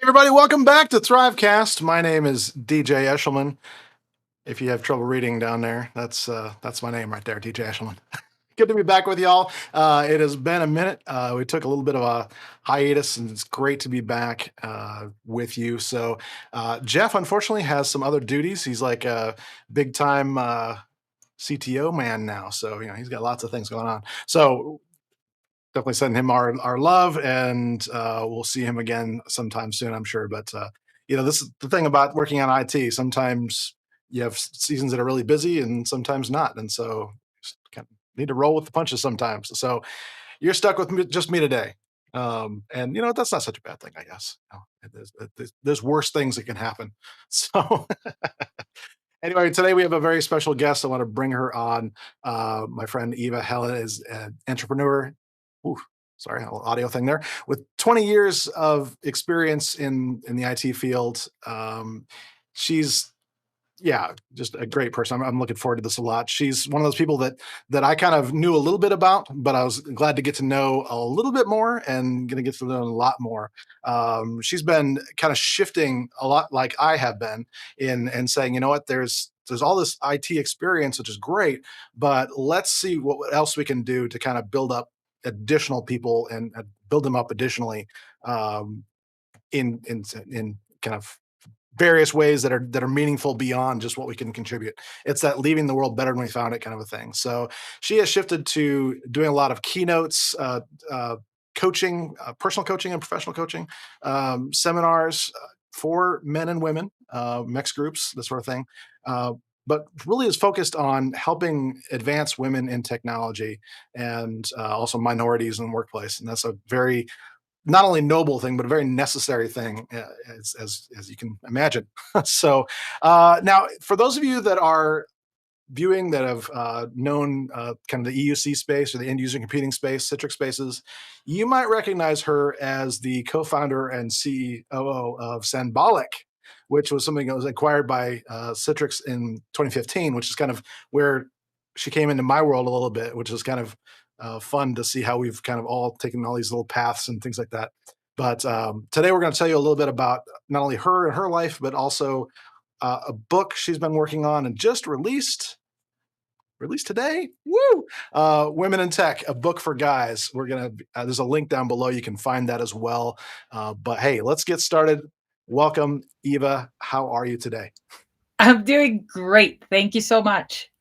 Everybody, welcome back to THRIVEcast. My name is DJ Eshelman. If you have trouble reading down there, that's my name right there, DJ Eshelman. Good to be back with y'all. It has been a minute. We took a little bit of a hiatus, and it's great to be back with you. So Jeff, unfortunately, has some other duties. He's like a big time CTO man now, so he's got lots of things going on. So definitely sending him our love, and we'll see him again sometime soon, I'm sure. But this is the thing about working on IT. Sometimes you have seasons that are really busy, and sometimes not, and so just kind of need to roll with the punches sometimes. So you're stuck with just me today, and that's not such a bad thing, I guess. There's worse things that can happen. So anyway, today we have a very special guest. I want to bring her on. My friend Eva Helén is an entrepreneur. Ooh, sorry, a little audio thing there. With 20 years of experience in the IT field, she's just a great person. I'm looking forward to this a lot. She's one of those people that I kind of knew a little bit about, but I was glad to get to know a little bit more and going to get to know a lot more. She's been kind of shifting a lot, like I have been, in saying, you know what, there's all this IT experience, which is great, but let's see what else we can do to kind of build up additional people and build them up additionally in kind of various ways that are meaningful beyond just what we can contribute. It's that leaving the world better than we found it kind of a thing. So she has shifted to doing a lot of keynotes, coaching, personal coaching and professional coaching, seminars for men and women, mixed groups, this sort of thing. But really is focused on helping advance women in technology and also minorities in the workplace. And that's a very not only noble thing, but a very necessary thing, as you can imagine. So now, for those of you that are viewing that have known kind of the EUC space or the end user computing space, Citrix spaces, you might recognize her as the co-founder and COO of Sanbolic, which was something that was acquired by Citrix in 2015, which is kind of where she came into my world a little bit, which is kind of fun to see how we've kind of all taken all these little paths and things like that. But today we're going to tell you a little bit about not only her and her life, but also a book she's been working on and just released today. Woo! Women in Tech, a book for guys. We're gonna there's a link down below. You can find that as well. But hey, let's get started. Welcome, Eva. How are you today? I'm doing great. Thank you so much.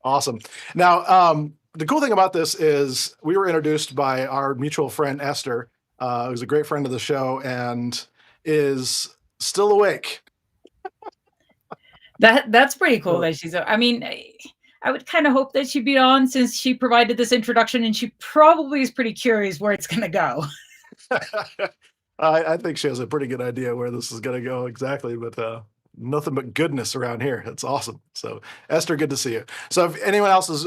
Awesome. Now, the cool thing about this is we were introduced by our mutual friend Esther, who's a great friend of the show and is still awake. That's pretty cool that she's. I mean, I would kind of hope that she'd be on since she provided this introduction, and she probably is pretty curious where it's going to go. I think she has a pretty good idea where this is going to go exactly, but nothing but goodness around here. It's awesome. So, Esther, good to see you. So, if anyone else is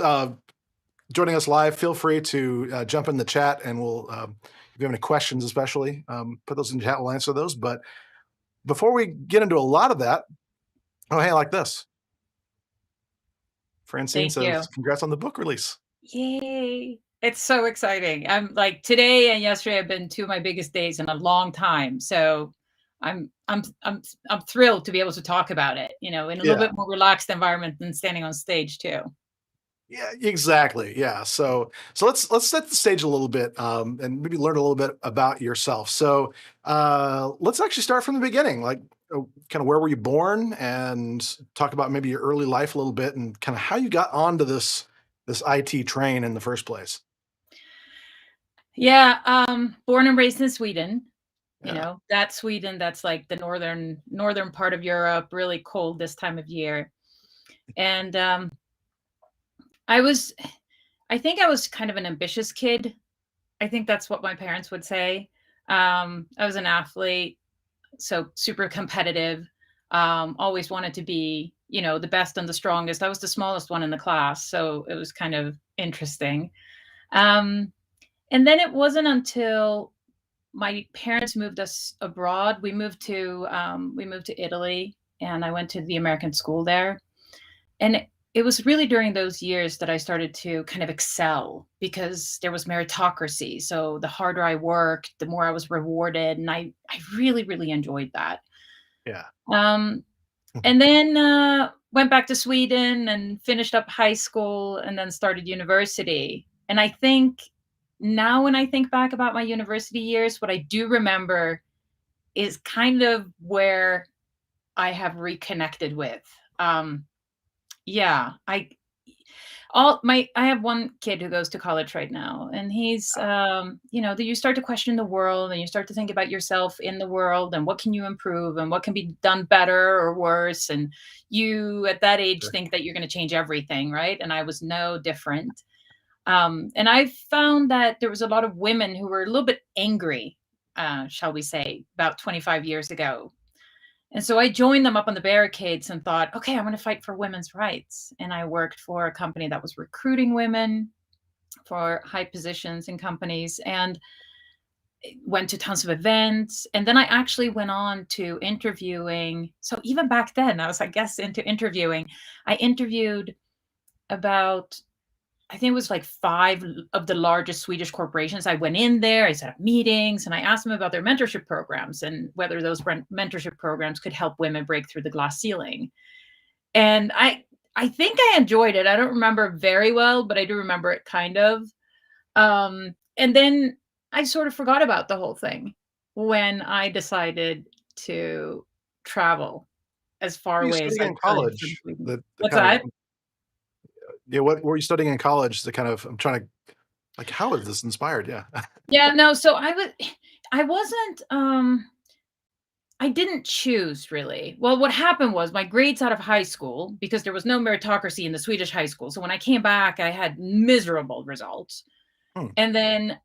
joining us live, feel free to jump in the chat, and we'll, if you have any questions, especially, put those in the chat. We'll answer those. But before we get into a lot of that, oh, hey, like this. Francine says, congrats on the book release. Yay. It's so exciting. I'm like, today and yesterday have been two of my biggest days in a long time. So I'm thrilled to be able to talk about it, in a little bit more relaxed environment than standing on stage too. Yeah, exactly. Yeah. So let's set the stage a little bit and maybe learn a little bit about yourself. So let's actually start from the beginning, like kind of where were you born, and talk about maybe your early life a little bit and kind of how you got onto this IT train in the first place. Yeah, born and raised in Sweden. That's Sweden. That's like the northern part of Europe, really cold this time of year. And I think I was kind of an ambitious kid. I think that's what my parents would say. I was an athlete, so super competitive. Always wanted to be, the best and the strongest. I was the smallest one in the class, so it was kind of interesting. And then it wasn't until my parents moved us abroad. We moved to Italy, and I went to the American school there. And it was really during those years that I started to kind of excel because there was meritocracy. So the harder I worked, the more I was rewarded, and I really, really enjoyed that. Yeah. Um, and then went back to Sweden and finished up high school and then started university. And I think now when I think back about my university years, what I do remember is kind of where I have reconnected with. Um, yeah, I have one kid who goes to college right now, and he's you start to question the world and you start to think about yourself in the world and what can you improve and what can be done better or worse, and you at that age Sure. think that you're going to change everything, right? And I was no different. And I found that there was a lot of women who were a little bit angry, shall we say, about 25 years ago. And so I joined them up on the barricades and thought, okay, I'm going to fight for women's rights. And I worked for a company that was recruiting women for high positions in companies and went to tons of events. And then I actually went on to interviewing. So even back then, I was, I guess, into interviewing. I interviewed about, I think it was like five of the largest Swedish corporations. I went in there, I set up meetings, and I asked them about their mentorship programs and whether those mentorship programs could help women break through the glass ceiling. And I think I enjoyed it. I don't remember very well, but I do remember it kind of. And then I sort of forgot about the whole thing when I decided to travel as far What were you away as studying I in could from college? Sweden. The What's kind of that? yeah, what were you studying in college? The kind of I'm trying to like how is this inspired? Yeah. Yeah, no, so I wasn't, I didn't choose really. Well, what happened was my grades out of high school, because there was no meritocracy in the Swedish high school. So when I came back, I had miserable results. Hmm. And then,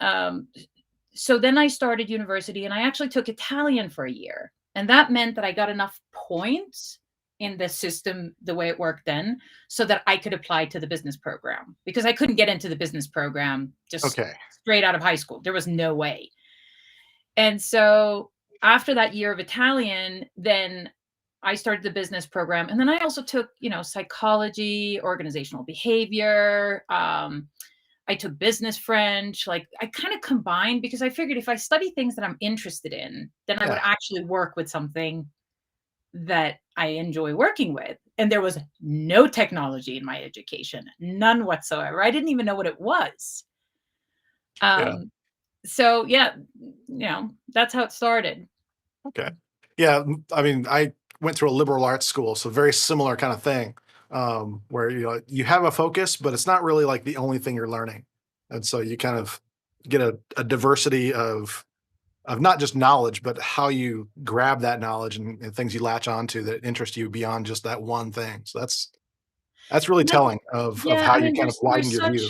so then I started university and I actually took Italian for a year. And that meant that I got enough points in the system, the way it worked then, so that I could apply to the business program because I couldn't get into the business program just Okay. straight out of high school. There was no way. And so after that year of Italian, then I started the business program. And then I also took, psychology, organizational behavior. I took business French. Like I kind of combined because I figured if I study things that I'm interested in, then I would Yeah. actually work with something that I enjoy working with. And there was no technology in my education, none whatsoever. I didn't even know what it was. Yeah. Um, so yeah, that's how it started. Okay. Yeah. I mean, I went through a liberal arts school, so very similar kind of thing, where you have a focus, but it's not really like the only thing you're learning, and so you kind of get a diversity of not just knowledge, but how you grab that knowledge and things you latch onto that interest you beyond just that one thing. So that's really And I telling of Yeah, how I you mean, kind of widened your view.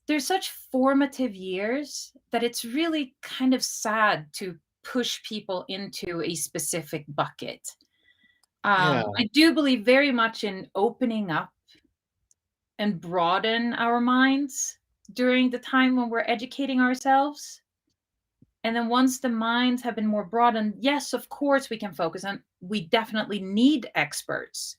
there's such formative years that it's really kind of sad to push people into a specific bucket. Yeah. I do believe very much in opening up and broaden our minds during the time when we're educating ourselves. And then once the minds have been more broadened, yes, of course we can focus on, we definitely need experts,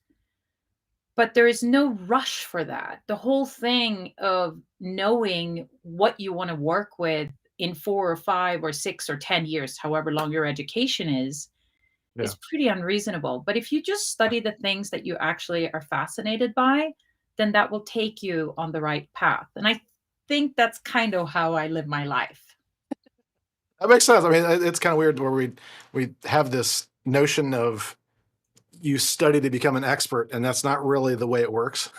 but there is no rush for that. The whole thing of knowing what you want to work with in 4 or 5 or 6 or 10 years, however long your education Yeah. is pretty unreasonable. But if you just study the things that you actually are fascinated by, then that will take you on the right path. And I think that's kind of how I live my life. That makes sense. I mean, it's kind of weird where we have this notion of you study to become an expert, and that's not really the way it works.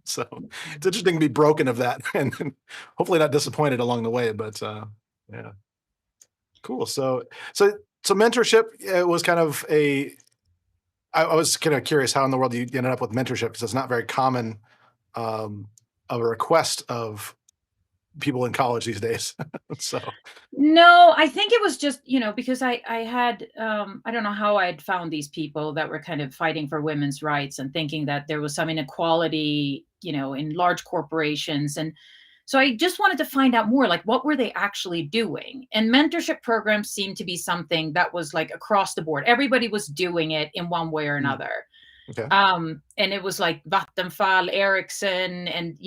So it's interesting to be broken of that, and hopefully not disappointed along the way. But yeah, cool. So mentorship was kind of a. I was kind of curious how in the world you ended up with mentorship because it's not very common um, of a request of people in college these days. So No, I think it was just, because I had, I don't know how I had found these people that were kind of fighting for women's rights and thinking that there was some inequality, in large corporations. And so I just wanted to find out more, like what were they actually doing? And mentorship programs seemed to be something that was like across the board. Everybody was doing it in one way or mm, another. Okay. And it was like Vattenfall, Ericsson, and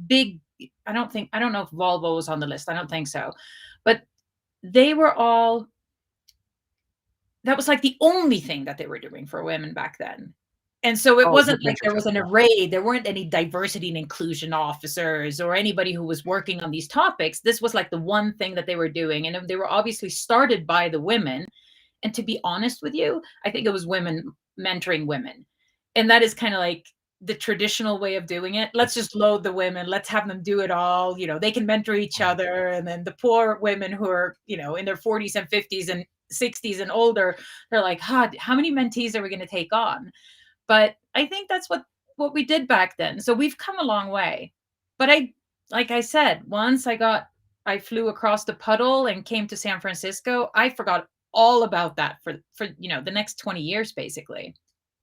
big. I don't know if Volvo was on the list. I don't think so, but they were all. That was like the only thing that they were doing for women back then. And so it Oh, wasn't like there mentorship. was an array. There weren't any diversity and inclusion officers or anybody who was working on these topics. This was like the one thing that they were doing. And they were obviously started by the women. And to be honest with you, I think it was women mentoring women. And that is kind of like the traditional way of doing it. Let's just load the women. Let's have them do it all. They can mentor each other. And then the poor women who are, in their 40s and 50s and 60s and older, they're like, how many mentees are we going to take on? But I think that's what we did back then. So we've come a long way. But like I said, once I flew across the puddle and came to San Francisco, I forgot all about that for the next 20 years, basically.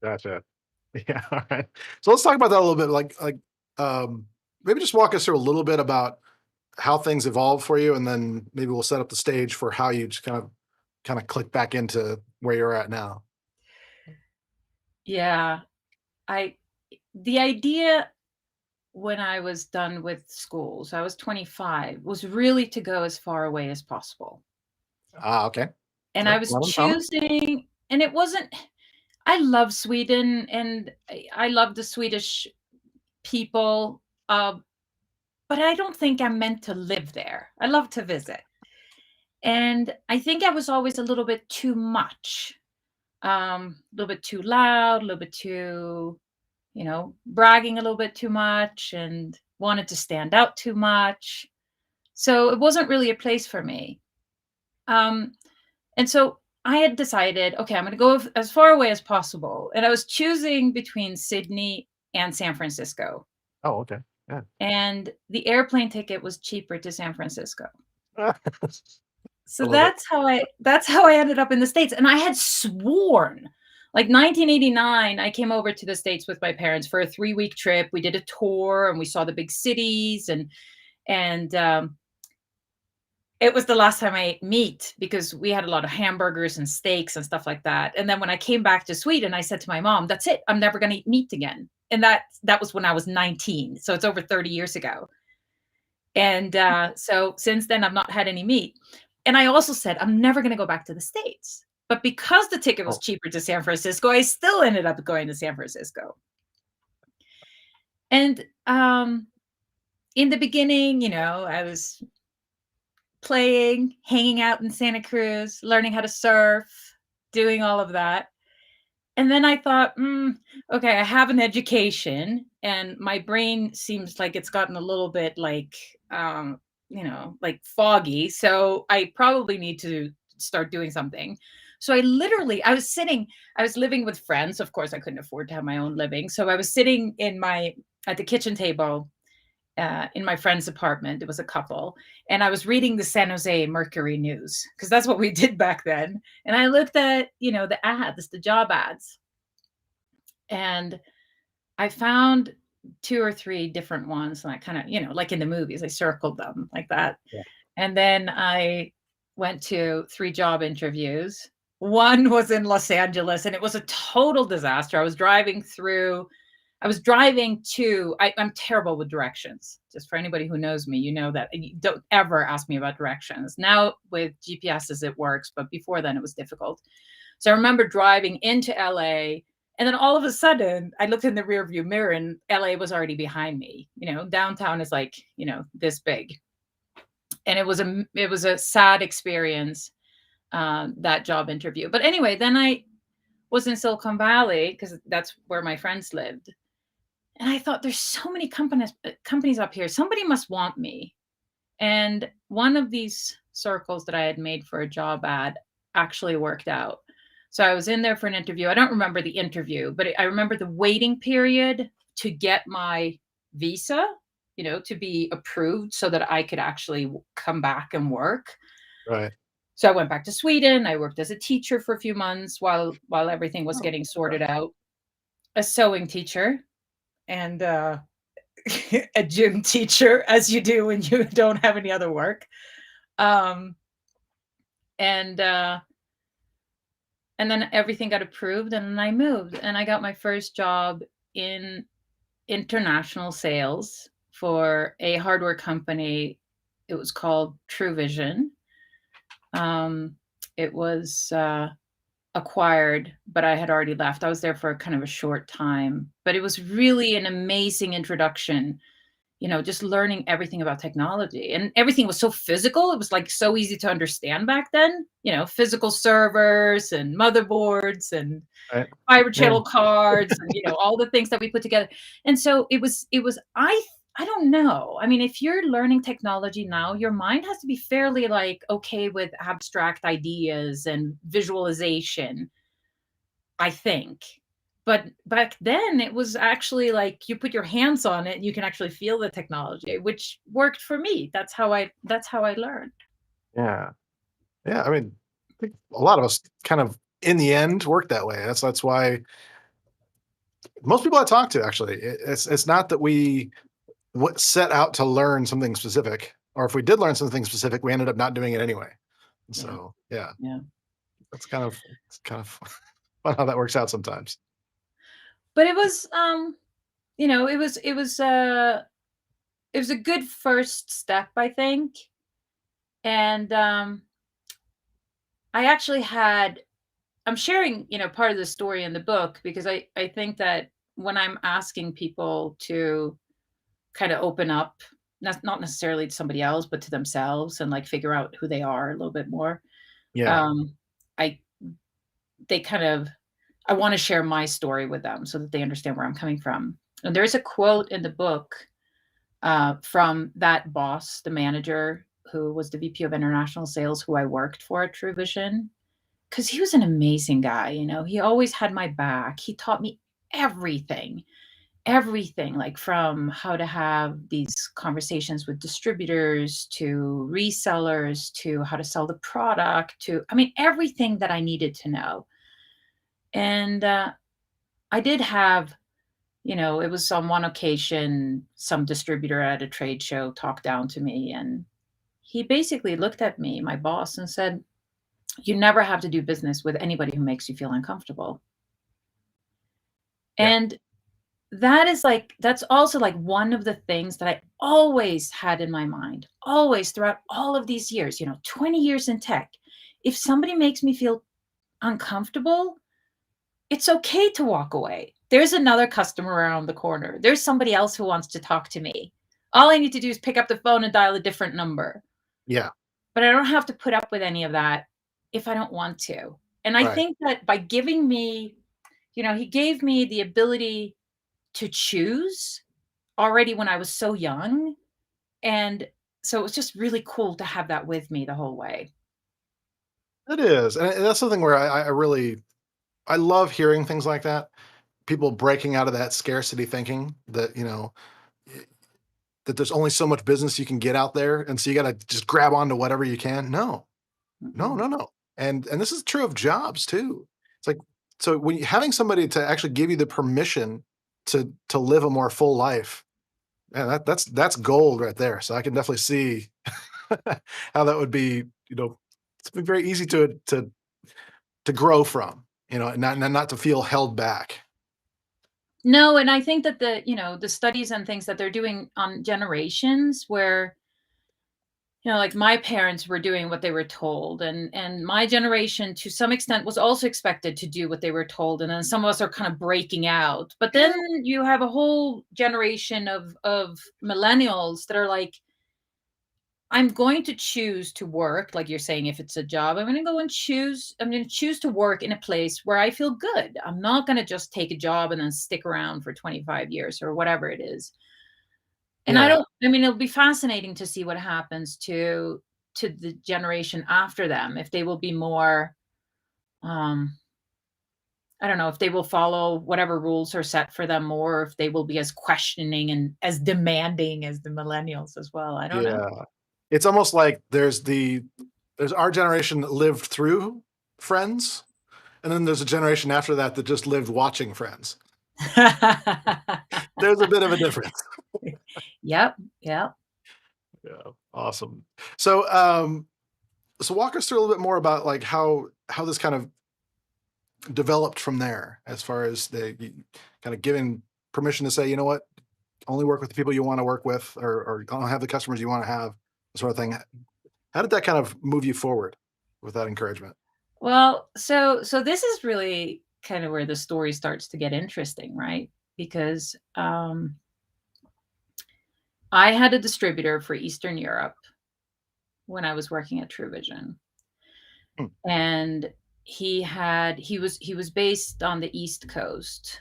Gotcha. Yeah. All right. So let's talk about that a little bit. Maybe just walk us through a little bit about how things evolved for you, and then maybe we'll set up the stage for how you just kind of click back into where you're at now. Yeah. The idea when I was done with school, so I was 25, was really to go as far away as possible. Okay. And I That's was not uncommon. choosing, and it wasn't, I love Sweden and I love the Swedish people, but I don't think I'm meant to live there. I love to visit. And I think I was always a little bit too much, a little bit too loud, a little bit too, bragging a little bit too much and wanted to stand out too much. So it wasn't really a place for me. Um, and so I had decided, okay, I'm going to go as far away as possible. And I was choosing between Sydney and San Francisco. Oh, okay. Yeah. And the airplane ticket was cheaper to San Francisco. I So love it. that's how I ended up in the States. And I had sworn, like 1989, I came over to the States with my parents for a 3-week trip. We did a tour and we saw the big cities, and it was the last time I ate meat because we had a lot of hamburgers and steaks and stuff like that. And then when I came back to Sweden, I said to my mom, "That's it. I'm never going to eat meat again." And that was when I was 19. So it's over 30 years ago. And so since then, I've not had any meat. And I also said, I'm never going to go back to the States. But because the ticket was Oh, cheaper to San Francisco, I still ended up going to San Francisco. And in the beginning, I was playing, hanging out in Santa Cruz, learning how to surf, doing all of that. And then I thought, okay, I have an education and my brain seems like it's gotten a little bit like foggy. So I probably need to start doing something. So I was living with friends. Of course, I couldn't afford to have my own living. So I was sitting at the kitchen table in my friend's apartment. It was a couple. And I was reading the San Jose Mercury News because that's what we did back then. And I looked at, the ads, the job ads. And I found 2 or 3 different ones and I kind of, like in the movies, I circled them like that. yeah. And then I went to 3 job interviews. One was in Los Angeles and it was a total disaster. I'm terrible with directions. Just for anybody who knows me, you know that. You don't ever ask me about directions. Now with GPSs, it works, but before then it was difficult. So I remember driving into LA, and then all of a sudden I looked in the rearview mirror and LA was already behind me. Downtown is like, this big. And it was a sad experience, that job interview. But anyway, then I was in Silicon Valley because that's where my friends lived. And I thought, there's so many companies up here. Somebody must want me. And one of these circles that I had made for a job ad actually worked out. So I was in there for an interview. I don't remember the interview, but I remember the waiting period to get my visa, to be approved so that I could actually come back and work. Right. So I went back to Sweden. I worked as a teacher for a few months while everything was Oh, getting sorted okay. out. A sewing teacher and a gym teacher, as you do when you don't have any other work. And And then everything got approved, and then I moved, and I got my first job in international sales for a hardware company. It was called TrueVision. Um, it was acquired, but I had already left. I was there for kind of a short time, but it was really an amazing introduction, just learning everything about technology. And everything was so physical. It was like so easy to understand back then, physical servers and motherboards and Right. fiber Yeah. channel cards and, all the things that we put together. And so I don't know. I mean, if you're learning technology now, your mind has to be fairly like okay with abstract ideas and visualization, I think. But back then it was actually like you put your hands on it and you can actually feel the technology, which worked for me. That's how I learned. Yeah. Yeah. I mean, I think a lot of us kind of in the end work that way. That's why most people I talk to actually, it's not that we set out to learn something specific, or if we did learn something specific, we ended up not doing it anyway. Yeah. So yeah, Yeah. it's kind of fun how that works out sometimes. But it was it was a good first step, I think. And I actually had I'm sharing, part of the story in the book because I think that when I'm asking people to kind of open up, not necessarily to somebody else, but to themselves and like figure out who they are a little bit more. Yeah, Um, I they kind of I want to share my story with them so that they understand where I'm coming from. And there's a quote in the book from that boss, the manager who was the VP of international sales, who I worked for at TrueVision, because he was an amazing guy. He always had my back. He taught me everything, everything, like from how to have these conversations with distributors to resellers to how to sell the product to, I mean, everything that I needed to know. And I did have, it was on one occasion, some distributor at a trade show talked down to me, and he basically looked at me, my boss, and said, "You never have to do business with anybody who makes you feel uncomfortable." yeah, And that's also like one of the things that I always had in my mind, always throughout all of these years, 20 years in tech. If somebody makes me feel uncomfortable, it's okay to walk away. There's another customer around the corner. There's somebody else who wants to talk to me. All I need to do is pick up the phone and dial a different number. yeah. But I don't have to put up with any of that if I don't want to. And I Right. think that by giving me, he gave me the ability to choose already when I was so young. And so it was just really cool to have that with me the whole way. It is, and that's something where I really I love hearing things like that. People breaking out of that scarcity thinking that that there's only so much business you can get out there, and so you got to just grab onto whatever you can. No, no, Mhm. no, no. And this is true of jobs too. It's like so when having somebody to actually give you the permission to live a more full life, man, that's gold right there. So I can definitely see how that would be, it's been very easy to grow from, and not to feel held back. No, and I think that the studies and things that they're doing on generations where, like my parents were doing what they were told, and my generation to some extent was also expected to do what they were told, and then some of us are kind of breaking out. But then Yeah, you have a whole generation of millennials that are like, I'm going to choose to work, like you're saying, if it's a job, I'm going to choose to work in a place where I feel good. I'm not going to just take a job and then stick around for 25 years or whatever it is. And yeah, I mean, it'll be fascinating to see what happens to the generation after them, if they will be more, um, I don't know, if they will follow whatever rules are set for them more, or if they will be as questioning and as demanding as the millennials as well. I don't know. yeah. It's almost like there's our generation that lived through Friends, and then there's a generation after that that just lived watching Friends. There's a bit of a difference. Yep, yep. Yeah, awesome. So, so walk us through a little bit more about like how this kind of developed from there as far as the kind of giving permission to say, you know what, only work with the people you want to work with, or don't have the customers you want to have, sort of thing. How did that kind of move you forward with that encouragement? Well, so this is really kind of where the story starts to get interesting, right? Because I had a distributor for Eastern Europe when I was working at TrueVision, Hmm. and he was based on the East Coast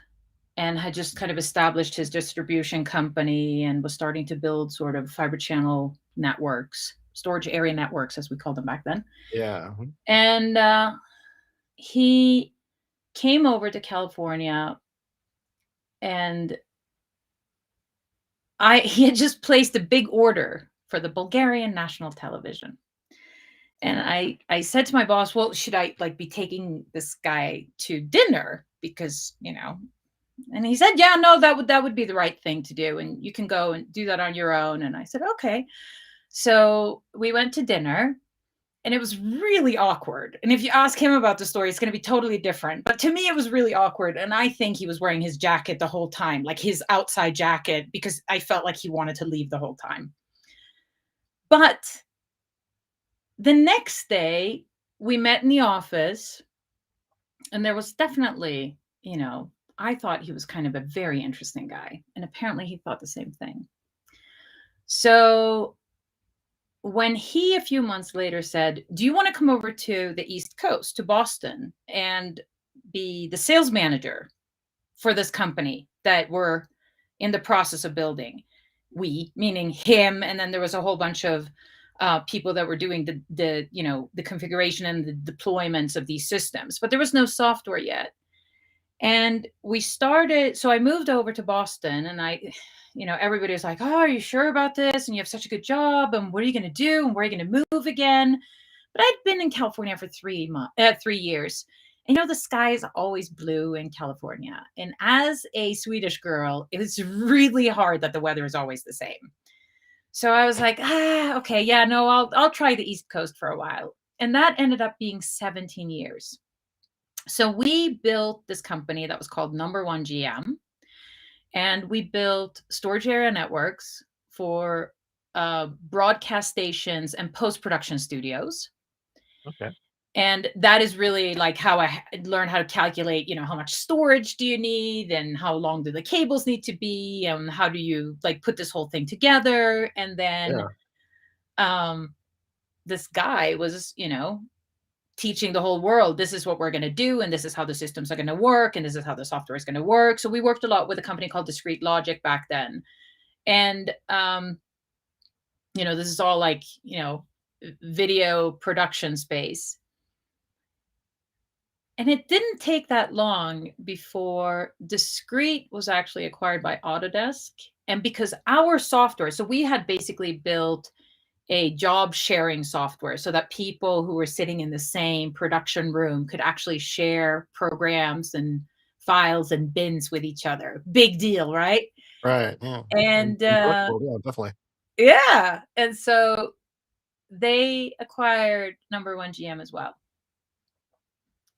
and had just kind of established his distribution company and was starting to build sort of fiber channel networks, storage area networks, as we called them back then. Yeah. Mhm. And he came over to California, and he had just placed a big order for the Bulgarian national television. And I said to my boss, "Well, should I like be taking this guy to dinner because, and he said, "Yeah, no, that would be the right thing to do, and you can go and do that on your own." And I said, "Okay." So we went to dinner, and it was really awkward. And if you ask him about the story, it's going to be totally different. But to me, it was really awkward. And I think he was wearing his jacket the whole time, like his outside jacket, because I felt like he wanted to leave the whole time. But the next day, we met in the office, and there was definitely, I thought he was kind of a very interesting guy. And apparently he thought the same thing. So when he a few months later said, "Do you want to come over to the East Coast, to Boston, and be the sales manager for this company that we're in the process of building?" We, meaning him, and then there was a whole bunch of people that were doing the configuration and the deployments of these systems, but there was no software yet. And we started, so I moved over to Boston, and everybody was like, "Oh, are you sure about this? And you have such a good job. And what are you going to do? And where are you going to move again?" But I'd been in California for 3 years. And the sky is always blue in California. And as a Swedish girl, it was really hard that the weather is always the same. So I was like, okay, yeah, no, I'll try the East Coast for a while. And that ended up being 17 years. So we built this company that was called Number One GM, and we built storage area networks for broadcast stations and post-production studios. Okay. And that is really like how I learned how to calculate, how much storage do you need, and how long do the cables need to be, and how do you like put this whole thing together. And then Yeah. um, this guy was, teaching the whole world, this is what we're going to do, and this is how the systems are going to work, and this is how the software is going to work. So we worked a lot with a company called Discrete Logic back then. And this is all like, video production space. And it didn't take that long before Discrete was actually acquired by Autodesk. And because our software, so we had basically built a job sharing software so that people who were sitting in the same production room could actually share programs and files and bins with each other. Big deal, right? Right. Yeah. And Enjoyable. Yeah, definitely. yeah. And so they acquired Number One GM as well.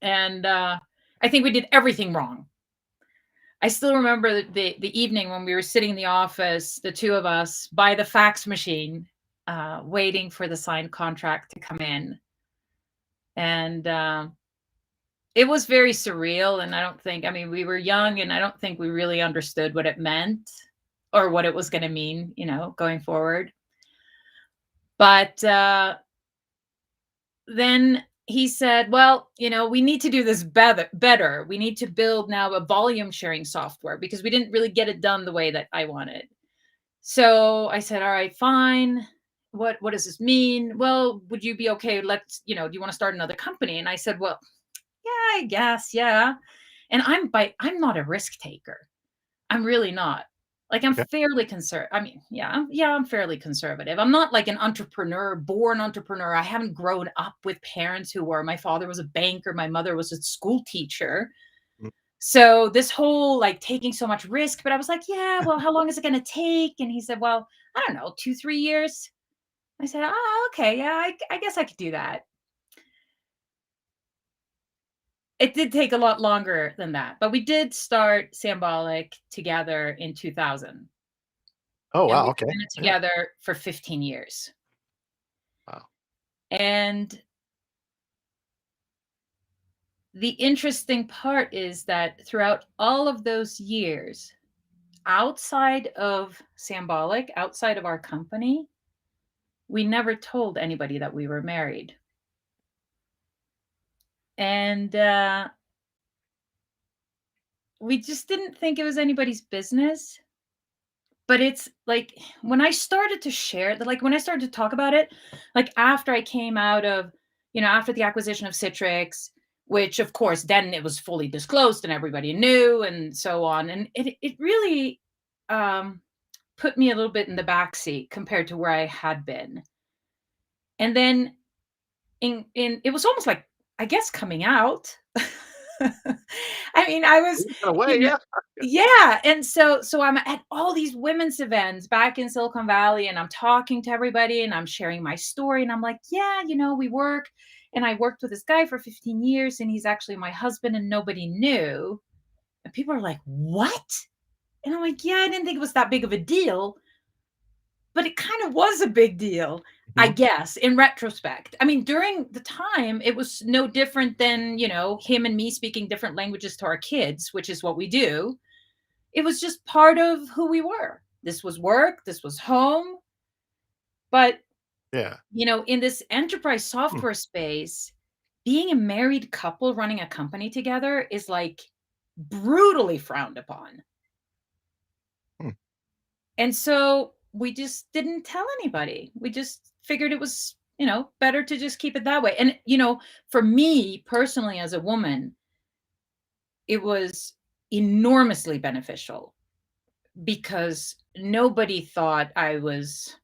And I think we did everything wrong. I still remember the evening when we were sitting in the office, the two of us, by the fax machine, waiting for the signed contract to come in. And it was very surreal. And we were young, and I don't think we really understood what it meant or what it was going to mean, going forward. But then he said, "Well, we need to do this better. We need to build now a volume sharing software because we didn't really get it done the way that I wanted." So I said, "All right, fine. What does this mean?" "Well, would you be okay? Do you want to start another company?" And I said, "Well, yeah, I guess, yeah." And I'm not a risk taker. I'm really not. Like, I'm Okay. fairly I'm fairly conservative. I'm not like an entrepreneur, born entrepreneur. I haven't grown up with parents who were, my father was a banker, my mother was a school teacher. Mm. So this whole like taking so much risk, but I was like, "Yeah, well, how long is it going to take?" And he said, "Well, I don't know, 2, 3 years." I said, "Oh, okay. Yeah, I guess I could do that." It did take a lot longer than that, but we did start Sanbolic together in 2000, Oh, and wow. we've Okay. been Yeah. together for 15 years. Wow. And the interesting part is that throughout all of those years, outside of Sanbolic, outside of our company, we never told anybody that we were married. And we just didn't think it was anybody's business. But it's like when I started to share like when I started to talk about it, like after I came out of, after the acquisition of Citrix, which of course then it was fully disclosed and everybody knew and so on. And it really um put me a little bit in the back seat compared to where I had been. And then in it was almost like, I guess, coming out. I mean, I was, In a you way, know yeah. yeah, and so I'm at all these women's events back in Silicon Valley, and I'm talking to everybody, and I'm sharing my story, and I'm like, "Yeah, we work, and I worked with this guy for 15 years, and he's actually my husband, and nobody knew." And people are like, "What?" And I'm like, "Yeah, I didn't think it was that big of a deal." But it kind of was a big deal, I Mhm. guess, in retrospect. I mean, during the time, it was no different than, him and me speaking different languages to our kids, which is what we do. It was just part of who we were. This was work, this was home. But, Yeah. in this enterprise Hmm. software space, being a married couple running a company together is like brutally frowned upon. Hmm. And so we just didn't tell anybody. We just figured it was, better to just keep it that way. And, for me personally, as a woman, it was enormously beneficial because nobody thought I was,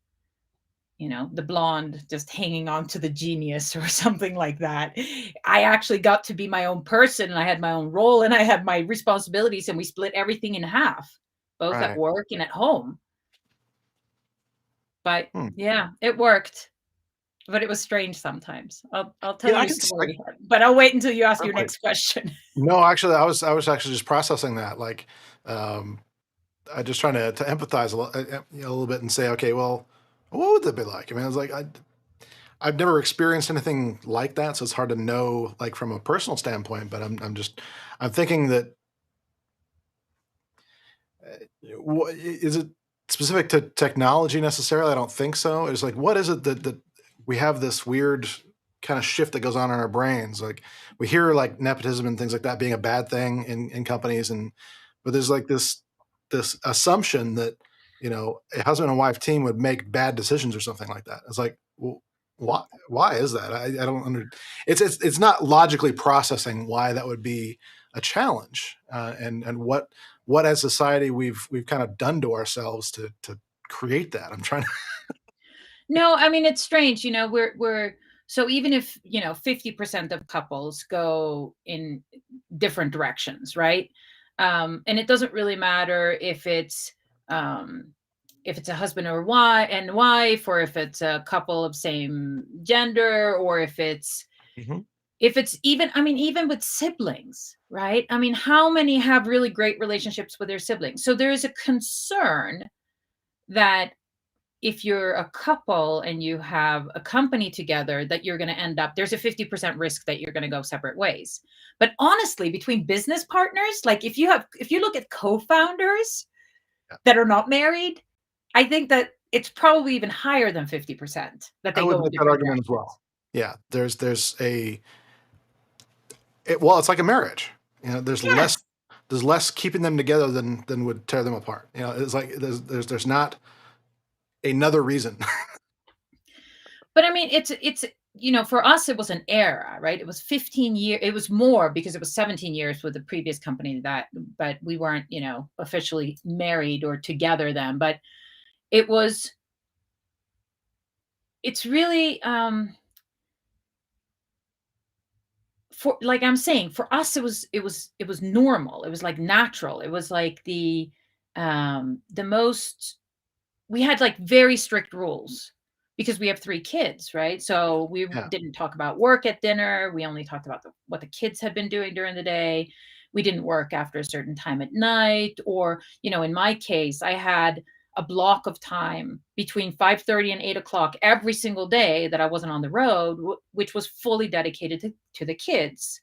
the blonde just hanging on to the genius or something like that. I actually got to be my own person and I had my own role and I had my responsibilities and we split everything in half, both at Right. work and at home. But Hmm. yeah, it worked. But it was strange sometimes. I'll tell Yeah, I you a can I story, but I'll wait until you ask your perfect. next question. No, actually, I was actually just processing that, like, um, I just trying to empathize a little bit and say, "Okay, well, what would that be like?" I mean, it's like I've never experienced anything like that, so it's hard to know, like, from a personal standpoint, but I'm thinking that, is it specific to technology necessarily? I don't think so. It's like, what is it that we have this weird kind of shift that goes on in our brains? Like, we hear like nepotism and things like that being a bad thing in companies, and but there's like this assumption that a husband and wife team would make bad decisions or something like that. It's like, well, why is that? I don't under. It's not logically processing why that would be a challenge, and what as society we've kind of done to ourselves to create that. I'm trying to. No, I mean, it's strange, we're so even if, 50% of couples go in different directions, right? And it doesn't really matter if it's a husband or wife, or if it's a couple of same gender, or Mhm. if it's even, I mean, even with siblings, right? I mean, how many have really great relationships with their siblings? So there is a concern that if you're a couple and you have a company together, that you're going to end up, there's a 50% risk that you're going to go separate ways. But honestly, between business partners, like if you look at co-founders Yeah. that are not married, I think that it's probably even higher than 50% that I they would go in make that different argument as directions. well. Yeah, well, it's like a marriage. Yes. There's less keeping them together than would tear them apart. It's like there's not another reason. But I mean, it's for us it was an era, right? It was 15 years. It was more because it was 17 years with the previous company but we weren't, officially married or together then. But it was it's really for, like I'm saying, for us it was normal. It was like natural. It was like the most we had like very strict rules because we have 3 kids, right? So we Yeah. didn't talk about work at dinner. We only talked about what the kids had been doing during the day. We didn't work after a certain time at night, or, in my case, I had a block of time between 5:30 and 8 o'clock every single day that I wasn't on the road, which was fully dedicated to the kids.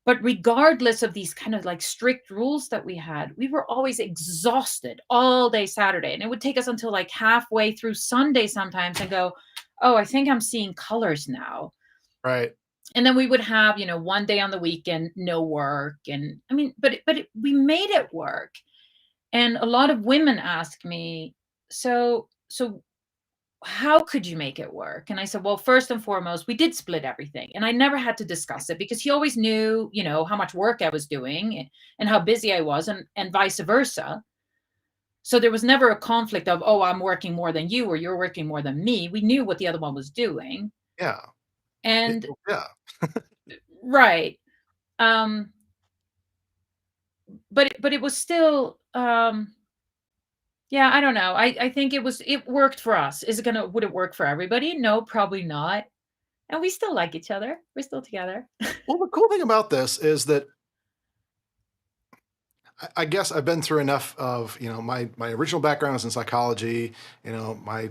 But regardless of these kind of like strict rules that we had, we were always exhausted all day Saturday. And it would take us until like halfway through Sunday sometimes and go, oh, I think I'm seeing colors now. Right. And then we would have, one day on the weekend, no work. And I mean, we made it work. And a lot of women ask me, so how could you make it work? And I said, well, first and foremost, we did split everything. And I never had to discuss it because he always knew, how much work I was doing and how busy I was, and vice versa. So there was never a conflict of, oh, I'm working more than you or you're working more than me. We knew what the other one was doing. Yeah. And Yeah. right. Um, but it was still yeah, I don't know. I think it worked for us. Would it work for everybody? No, probably not. And we still like each other. We're still together. Well, the cool thing about this is that I guess I've been through enough of, my original background is in psychology, my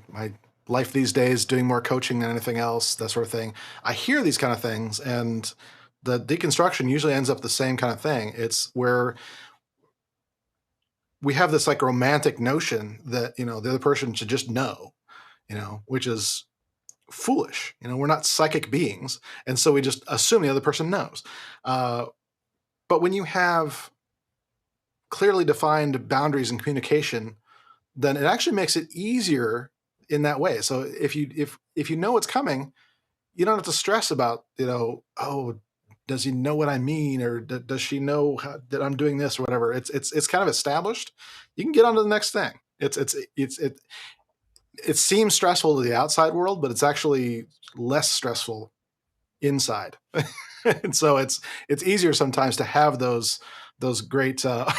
life these days doing more coaching than anything else, that sort of thing. I hear these kind of things, and the deconstruction usually ends up the same kind of thing. It's where we have this like romantic notion that, the other person should just know, which is foolish. We're not psychic beings. And so we just assume the other person knows. But when you have clearly defined boundaries in communication, then it actually makes it easier in that way. So if you know what's coming, you don't have to stress about, oh, does he know what I mean, or does she know that I'm doing this or whatever. It's kind of established. You can get on to the next thing. It seems stressful to the outside world, but it's actually less stressful inside. And so it's easier sometimes to have those great Have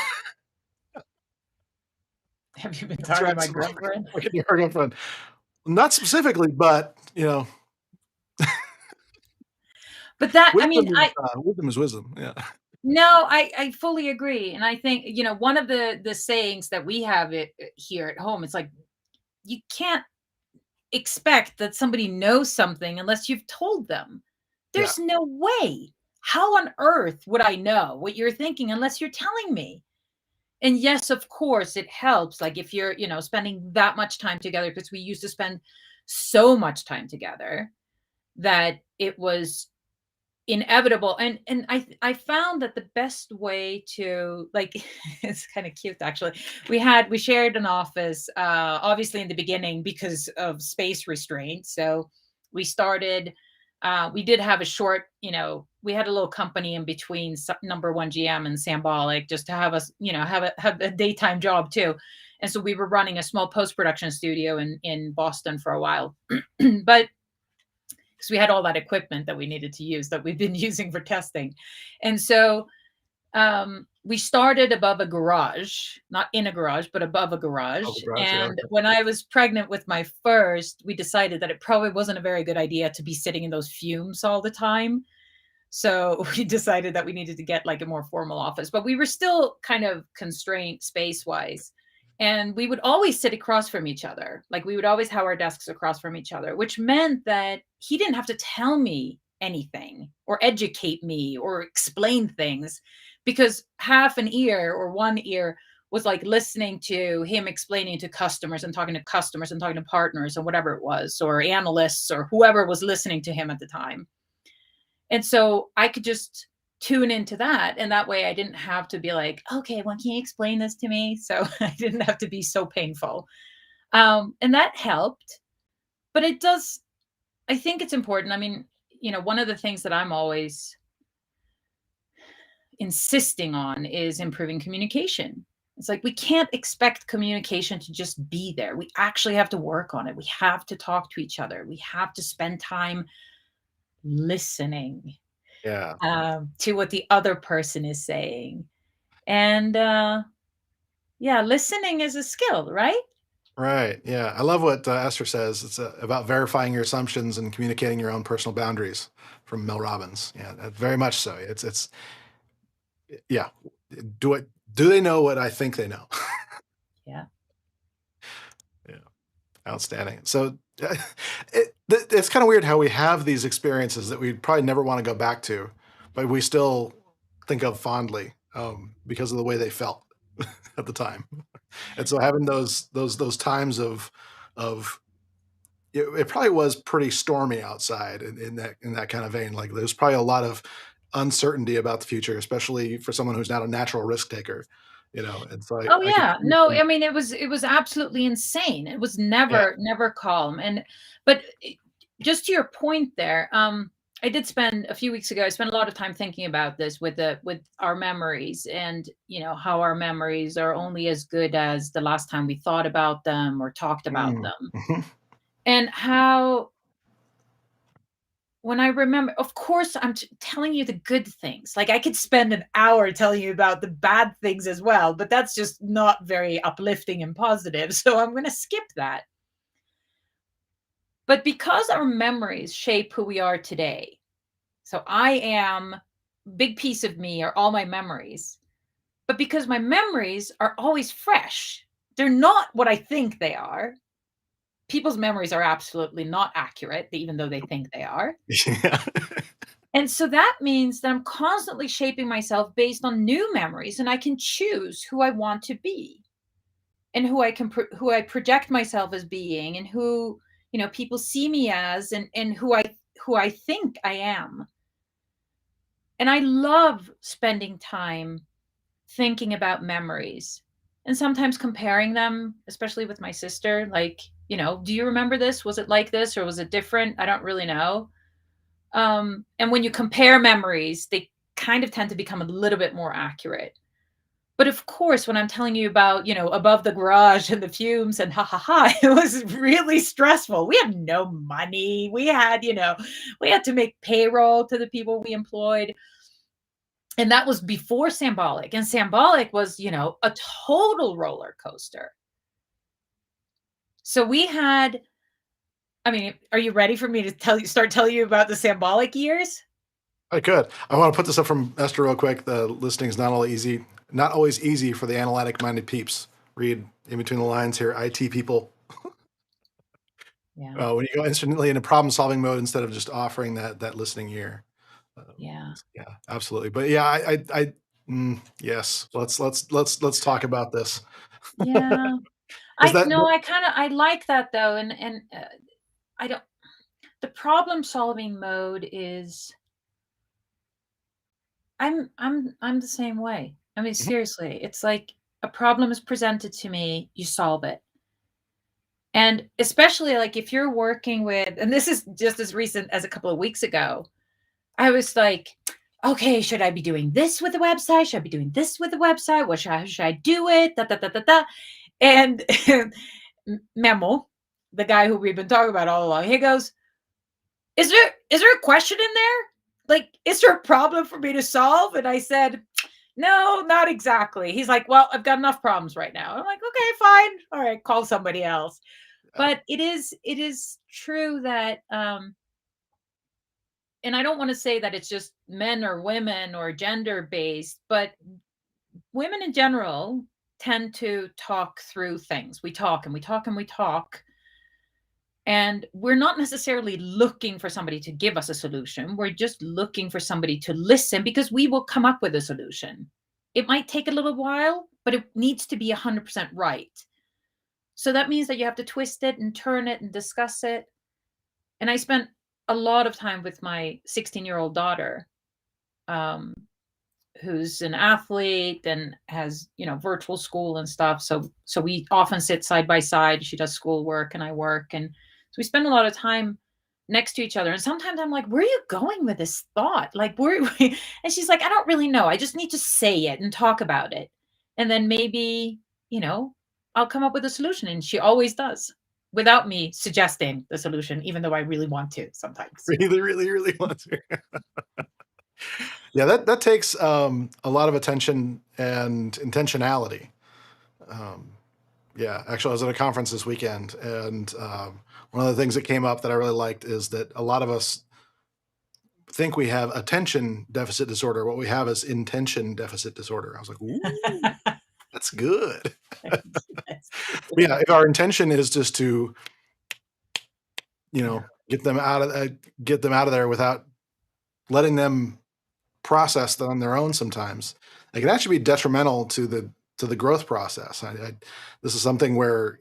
you been talking to my threats girlfriend? with your girlfriend. Not specifically, but But that, I mean, wisdom is wisdom. Yeah. no, I fully agree. And I think, one of the sayings that we have here at home, it's like, you can't expect that somebody knows something unless you've told them. Yeah. There's no way. How on earth would I know what you're thinking unless you're telling me? And yes, of course, it helps. Like if you're, spending that much time together, because we used to spend so much time together that it was inevitable. And I found that the best way to like it's kind of cute actually. We shared an office obviously in the beginning because of space restraints. So we started we did have a short, we had a little company in between number one GM and Sanbolic just to have us, have a daytime job too. And so we were running a small post-production studio in Boston for a while. But because we had all that equipment that we needed to use that we've been using for testing. And so we started above a garage, not in a garage, but above a Oh, garage. the brush, yeah. And when I was pregnant with my first, we decided that it probably wasn't a very good idea to be sitting in those fumes all the time. So we decided that we needed to get like a more formal office, but we were still kind of constrained space wise. And we would always sit across from each other. Like we would always have our desks across from each other, which meant that he didn't have to tell me anything or educate me or explain things because half an ear or one ear was like listening to him explaining to customers and talking to customers and talking to partners or whatever it was, or analysts or whoever was listening to him at the time. And so I could just tune into that. And that way I didn't have to be like, okay, well, can you explain this to me? So I didn't have to be so painful. And that helped. But it does, I think it's important. I mean, one of the things that I'm always insisting on is improving communication. It's like we can't expect communication to just be there. We actually have to work on it. We have to talk to each other. We have to spend time listening Yeah. to what the other person is saying. And yeah, listening is a skill, right? Right. Yeah. I love what Esther says. It's about verifying your assumptions and communicating your own personal boundaries from Mel Robbins. Yeah, very much so. Yeah. Do it. Do they know what I think they know? Yeah. Yeah. Outstanding. So it's kind of weird how we have these experiences that we probably never want to go back to, but we still think of fondly because of the way they felt at the time. And so having those times of it probably was pretty stormy outside in that kind of vein. Like there's probably a lot of uncertainty about the future, especially for someone who's not a natural risk taker. And so Oh, I could yeah. see No, from I mean, it was absolutely insane. It was yeah. never calm, but just to your point there, I did spend a few weeks ago, I spent a lot of time thinking about this with our memories and, how our memories are only as good as the last time we thought about them or talked about Mm. them, Mhm. and how when I remember, of course, I'm telling you the good things. Like I could spend an hour telling you about the bad things as well, but that's just not very uplifting and positive. So I'm going to skip that. But because our memories shape who we are today, so I am, big piece of me are all my memories. But because my memories are always fresh, they're not what I think they are. People's memories are absolutely not accurate, even though they think they are. Yeah. And so that means that I'm constantly shaping myself based on new memories, and I can choose who I want to be and who I project myself as being, and who, people see me as, and who I think I am. And I love spending time thinking about memories and sometimes comparing them, especially with my sister. Like, do you remember this? Was it like this or was it different? I don't really know. And when you compare memories, they kind of tend to become a little bit more accurate. But of course, when I'm telling you about, above the garage and the fumes and ha ha ha, it was really stressful. We had no money. We had to make payroll to the people we employed. And that was before Sanbolic. And Sanbolic was, a total roller coaster. So we had, I mean, are you ready for me to start telling you about the Sanbolic years? I could. I want to put this up from Esther real quick. The listing is not always easy for the analytic minded peeps. Read in between the lines here, IT people. Yeah. When you go instantly into problem solving mode instead of just offering that listening ear. Yeah. Yeah, absolutely. But yeah, yes. Let's talk about this Yeah. because that I like that though, and I don't. The problem solving mode is I'm the same way. I mean, seriously, it's like a problem is presented to me, you solve it. And especially like if you're working with, and this is just as recent as a couple of weeks ago, I was like, okay, should I be doing this with the website? Should I be doing this with the website? Should I do it? Da, da, da, da, da. And Memo, the guy who we've been talking about all along, he goes, is there a question in there? Like, is there a problem for me to solve? And I said, no, not exactly. He's like, well, I've got enough problems right now. I'm like, okay, fine. All right, call somebody else. But it is true that and I don't want to say that it's just men or women or gender based, but women in general tend to talk through things. We talk and we talk and we talk. And we're not necessarily looking for somebody to give us a solution. We're just looking for somebody to listen because we will come up with a solution. It might take a little while, but it needs to be 100% right. So that means that you have to twist it and turn it and discuss it. And I spent a lot of time with my 16-year-old daughter, um, who's an athlete and has, virtual school and stuff. So we often sit side by side. She does schoolwork and I work. And so we spend a lot of time next to each other. And sometimes I'm like, where are you going with this thought? Like, where and she's like, I don't really know. I just need to say it and talk about it. And then maybe, I'll come up with a solution. And she always does without me suggesting the solution, even though I really want to sometimes. really, really, really want to. Yeah, that takes a lot of attention and intentionality. Um, Yeah, actually, I was at a conference this weekend, and one of the things that came up that I really liked is that a lot of us think we have attention deficit disorder. What we have is intention deficit disorder. I was like, ooh, that's good. That's But yeah, if our intention is just to, yeah. get them out of there without letting them process that on their own sometimes, it can actually be detrimental to the growth process. This is something where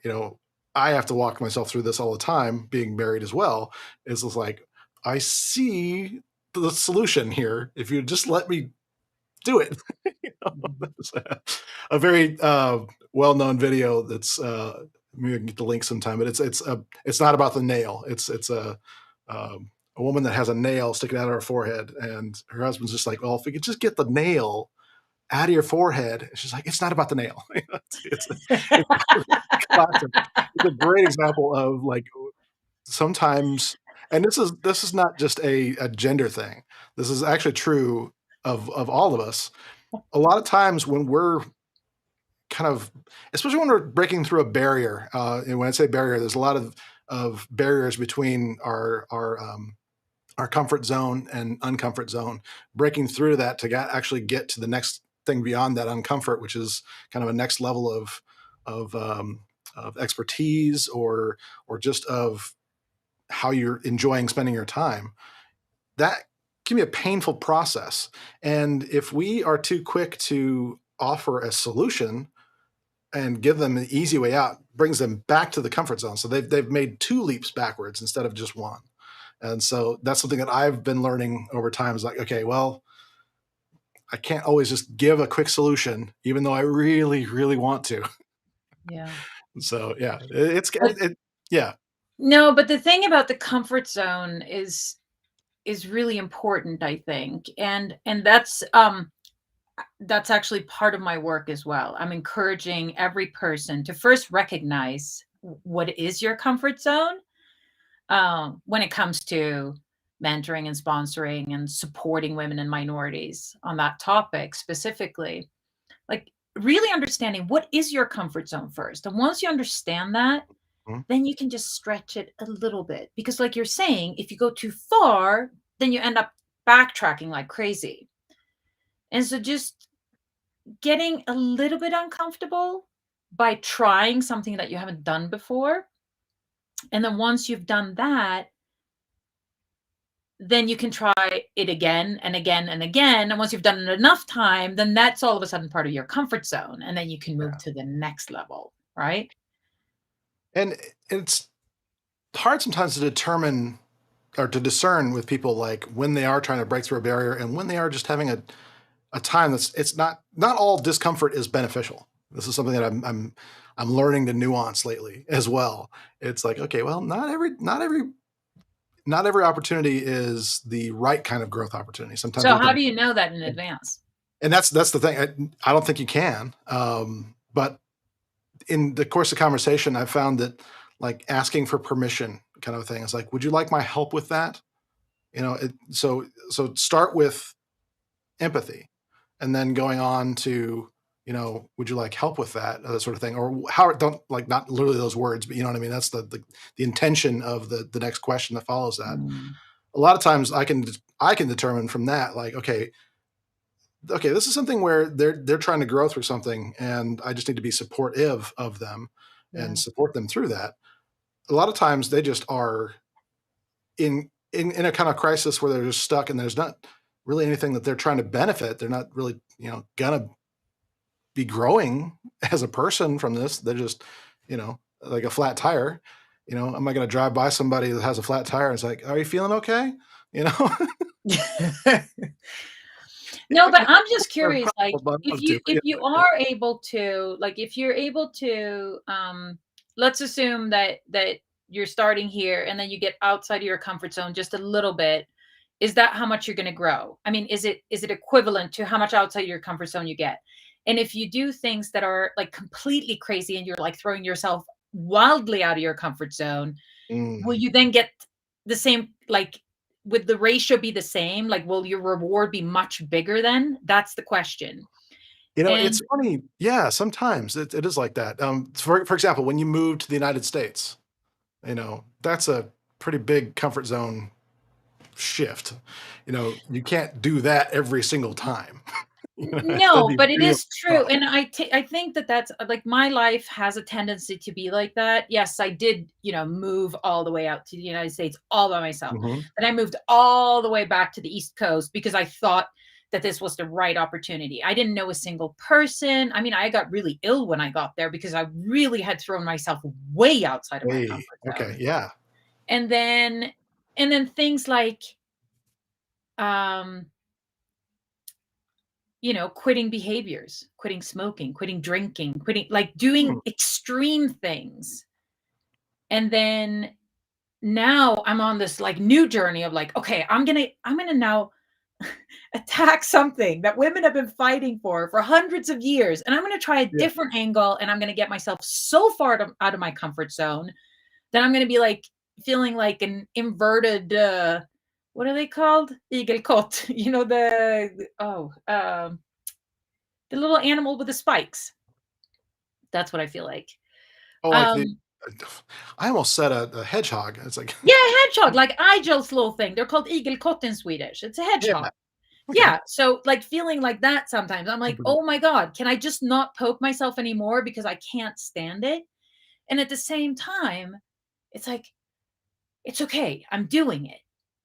I have to walk myself through this all the time, being married as well. It's just like I see the solution here. If you just let me do it. Mhm. That's a very well-known video. That's maybe I can get the link sometime, but it's not about the nail. A woman that has a nail sticking out of her forehead, and her husband's just like, "Well, if we could just get the nail out of your forehead," and she's like, "It's not about the nail." It's classic. It's a great example of like sometimes, and this is not just a gender thing. This is actually true of all of us. A lot of times when we're kind of, especially when we're breaking through a barrier, and when I say barrier, there's a lot of barriers between our comfort zone and uncomfort zone. Breaking through that to actually get to the next thing beyond that uncomfort, which is kind of a next level of of expertise or just of how you're enjoying spending your time. That can be a painful process. And if we are too quick to offer a solution and give them an easy way out, brings them back to the comfort zone. So they've made two leaps backwards instead of just one. And so that's something that I've been learning over time is like, okay, well, I can't always just give a quick solution, even though I really, really want to. Yeah. So yeah, But yeah. no, but the thing about the comfort zone is really important, I think. And that's actually part of my work as well. I'm encouraging every person to first recognize what is your comfort zone when it comes to mentoring and sponsoring and supporting women and minorities on that topic specifically. Like really understanding what is your comfort zone first. And once you understand that, Mhm. then you can just stretch it a little bit. Because, like you're saying, if you go too far, then you end up backtracking like crazy. And so just getting a little bit uncomfortable by trying something that you haven't done before. And then once you've done that, then you can try it again and again and again. And once you've done it enough time, then that's all of a sudden part of your comfort zone. And then you can move Yeah. to the next level, right? And it's hard sometimes to determine or to discern with people like when they are trying to break through a barrier and when they are just having a time that's it's not all discomfort is beneficial. This is something that I'm learning to nuance lately as well. It's like, okay, well, not every opportunity is the right kind of growth opportunity. Sometimes So we how can, do you know that in advance? and that's the thing. I don't think you can. But in the course of conversation, I've found that like asking for permission kind of thing is like, would you like my help with that? So start with empathy and then going on to would you like help with that, that sort of thing, or how, don't like, not literally those words, but you know what I mean, that's the intention of the next question that follows that. Mm, A lot of times I can determine from that, like, okay, this is something where they're trying to grow through something and I just need to be supportive of them yeah, and support them through that. A lot of times they just are in a kind of crisis where they're just stuck and there's not really anything that they're trying to benefit. They're not really, gonna be growing as a person from this. They're just, like a flat tire. Am I gonna drive by somebody that has a flat tire and it's like, are you feeling okay? You know? yeah. Yeah, No, I but can I'm just curious, like, I'd if love to. if Yeah, you yeah. are able to, like, if you're able to, let's assume that you're starting here and then you get outside of your comfort zone just a little bit. Is that how much you're gonna grow? I mean, is it equivalent to how much outside your comfort zone you get? And if you do things that are, like, completely crazy and you're, like, throwing yourself wildly out of your comfort zone, will Mm. you then get the same, like, would the ratio be the same? Like, will your reward be much bigger then? That's the question. It's And funny. Yeah, sometimes it is like that. For example, when you move to the United States, that's a pretty big comfort zone shift. You can't do that every single time. That'd no, be but it really is true, tough. and I think that that's like, my life has a tendency to be like that. Yes, I did, move all the way out to the United States all by myself. Mhm. Then I moved all the way back to the East Coast because I thought that this was the right opportunity. I didn't know a single person. I mean, I got really ill when I got there because I really had thrown myself way outside of my Hey, comfort okay, zone. yeah. And then things like, um quitting behaviors, quitting smoking, quitting drinking, quitting, like, Hmm. doing extreme things. And then now I'm on this, like, new journey of, like, okay, I'm gonna now attack something that women have been fighting for hundreds of years, and I'm gonna try a Yeah. different angle, and I'm gonna get myself so far out of my comfort zone that I'm gonna be, like, feeling like an inverted, what are they called? Igelkott, the little animal with the spikes. That's what I feel like. Oh, like the Um, I almost said a hedgehog. It's like yeah, hedgehog, like Igel's little thing. They're called igelkott in Swedish. It's a yeah, hedgehog. okay. Yeah, so, like, feeling like that sometimes, I'm like, "Oh my god, can I just not poke myself anymore because I can't stand it?" And at the same time, it's like, "It's okay. I'm doing it.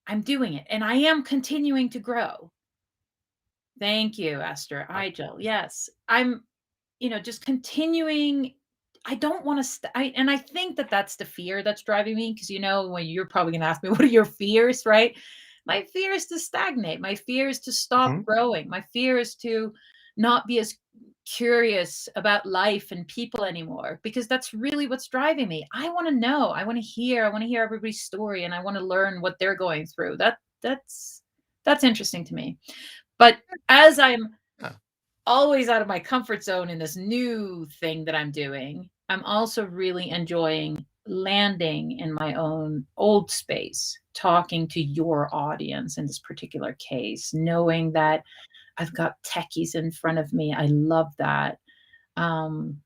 I'm doing it, and I am continuing to grow." Thank you, Esther. Igel. Yes. I'm, just continuing. I don't want to, I think that that's the fear that's driving me. Cause when you're probably going to ask me, what are your fears? Right. My fear is to stagnate. My fear is to stop Mhm. growing. My fear is to not be as curious about life and people anymore, because that's really what's driving me. I want to know. I want to hear everybody's story, and I want to learn what they're going through. That's interesting to me. But as I'm Yeah. always out of my comfort zone in this new thing that I'm doing, I'm also really enjoying landing in my own old space, talking to your audience in this particular case, knowing that I've got techies in front of me. I love that. Um,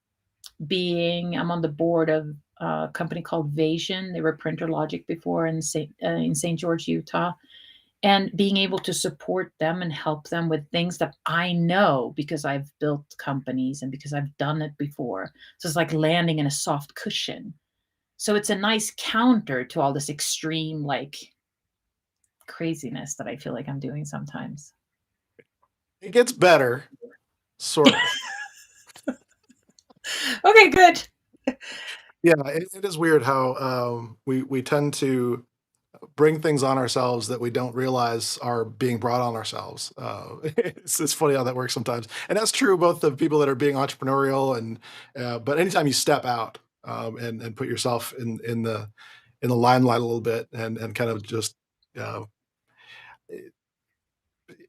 I'm on the board of a company called Vasion. They were Printer Logic before in St. George, Utah, and being able to support them and help them with things that I know because I've built companies and because I've done it before. So it's like landing in a soft cushion. So it's a nice counter to all this extreme, like, craziness that I feel like I'm doing sometimes. It gets better, sort of. Okay, good. Yeah, it is weird how, we tend to bring things on ourselves that we don't realize are being brought on ourselves. It's funny how that works sometimes, and that's true both of people that are being entrepreneurial but anytime you step out, and put yourself in the limelight a little bit and kind of just, uh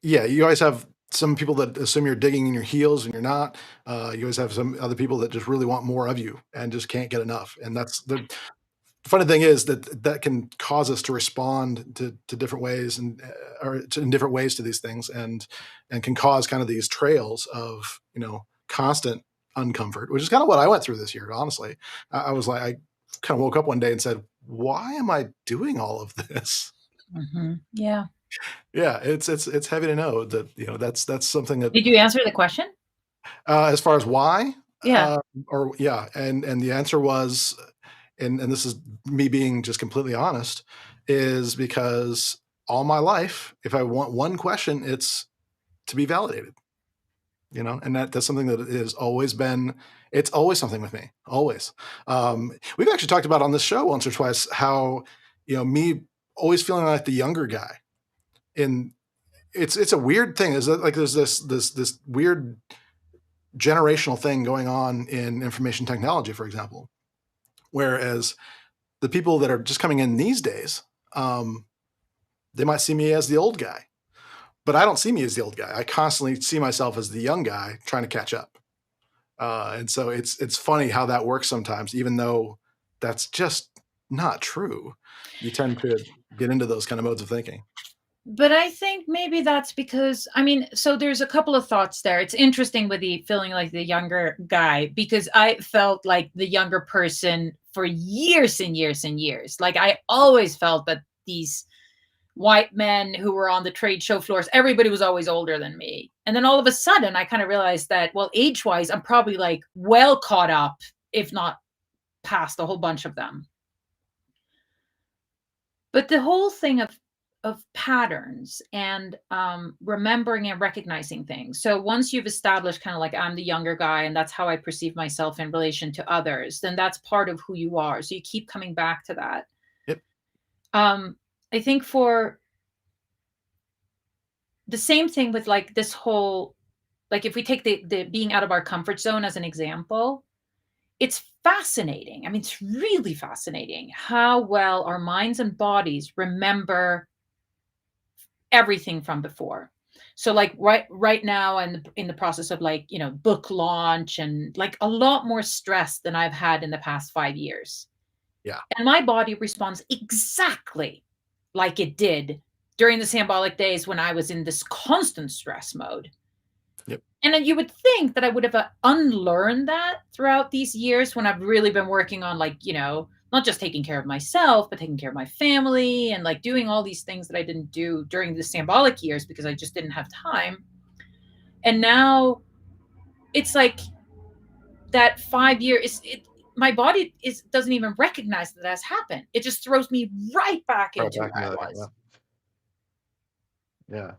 yeah, you always have some people that assume you're digging in your heels and you're not. You always have some other people that just really want more of you and just can't get enough. And that's the funny thing is that that can cause us to respond to different ways in different ways to these things and can cause kind of these trails of constant uncomfort, which is kind of what I went through this year. Honestly, I was like, I kind of woke up one day and said, "Why am I doing all of this?" Yeah. Yeah, it's heavy to know that that's something that Did you answer the question? as far as why, Yeah. uh, or yeah, and the answer was, and this is me being just completely honest, is because all my life, if I want one question, it's to be validated, and that's something that has always been. It's always something with me, always. We've actually talked about on this show once or twice how me always feeling like the younger guy in it's a weird thing. Is that like there's this weird generational thing going on in information technology, for example. Whereas the people that are just coming in these days, um, they might see me as the old guy, but I don't see me as the old guy. I constantly see myself as the young guy trying to catch up. And so it's funny how that works sometimes, even though that's just not true. You tend to get into those kind of modes of thinking. But I think maybe that's because, I mean, so there's a couple of thoughts there. It's interesting with the feeling like the younger guy, because I felt like the younger person for years and years and years. Like I always felt that these white men who were on the trade show floors, everybody was always older than me. And then all of a sudden I kind of realized that, well, age-wise, I'm probably like well caught up, if not past a whole bunch of them. But the whole thing of patterns and remembering and recognizing things. So once you've established kind of like I'm the younger guy and that's how I perceive myself in relation to others, then that's part of who you are. So you keep coming back to that. Yep. I think for the same thing with like this whole, like if we take the being out of our comfort zone as an example, it's fascinating. I mean, it's really fascinating how well our minds and bodies remember everything from before. So like right now and in the process of like, book launch and like a lot more stress than I've had in the past 5 years. Yeah. And my body responds exactly like it did during the Sanbolic days when I was in this constant stress mode. Yep. And then you would think that I would have unlearned that throughout these years when I've really been working on like, not just taking care of myself, but taking care of my family and like doing all these things that I didn't do during the Sanbolic years because I just didn't have time. And now it's like that 5 year my body doesn't even recognize that that's happened. It just throws me right back Right into back where into I that. was. Yeah.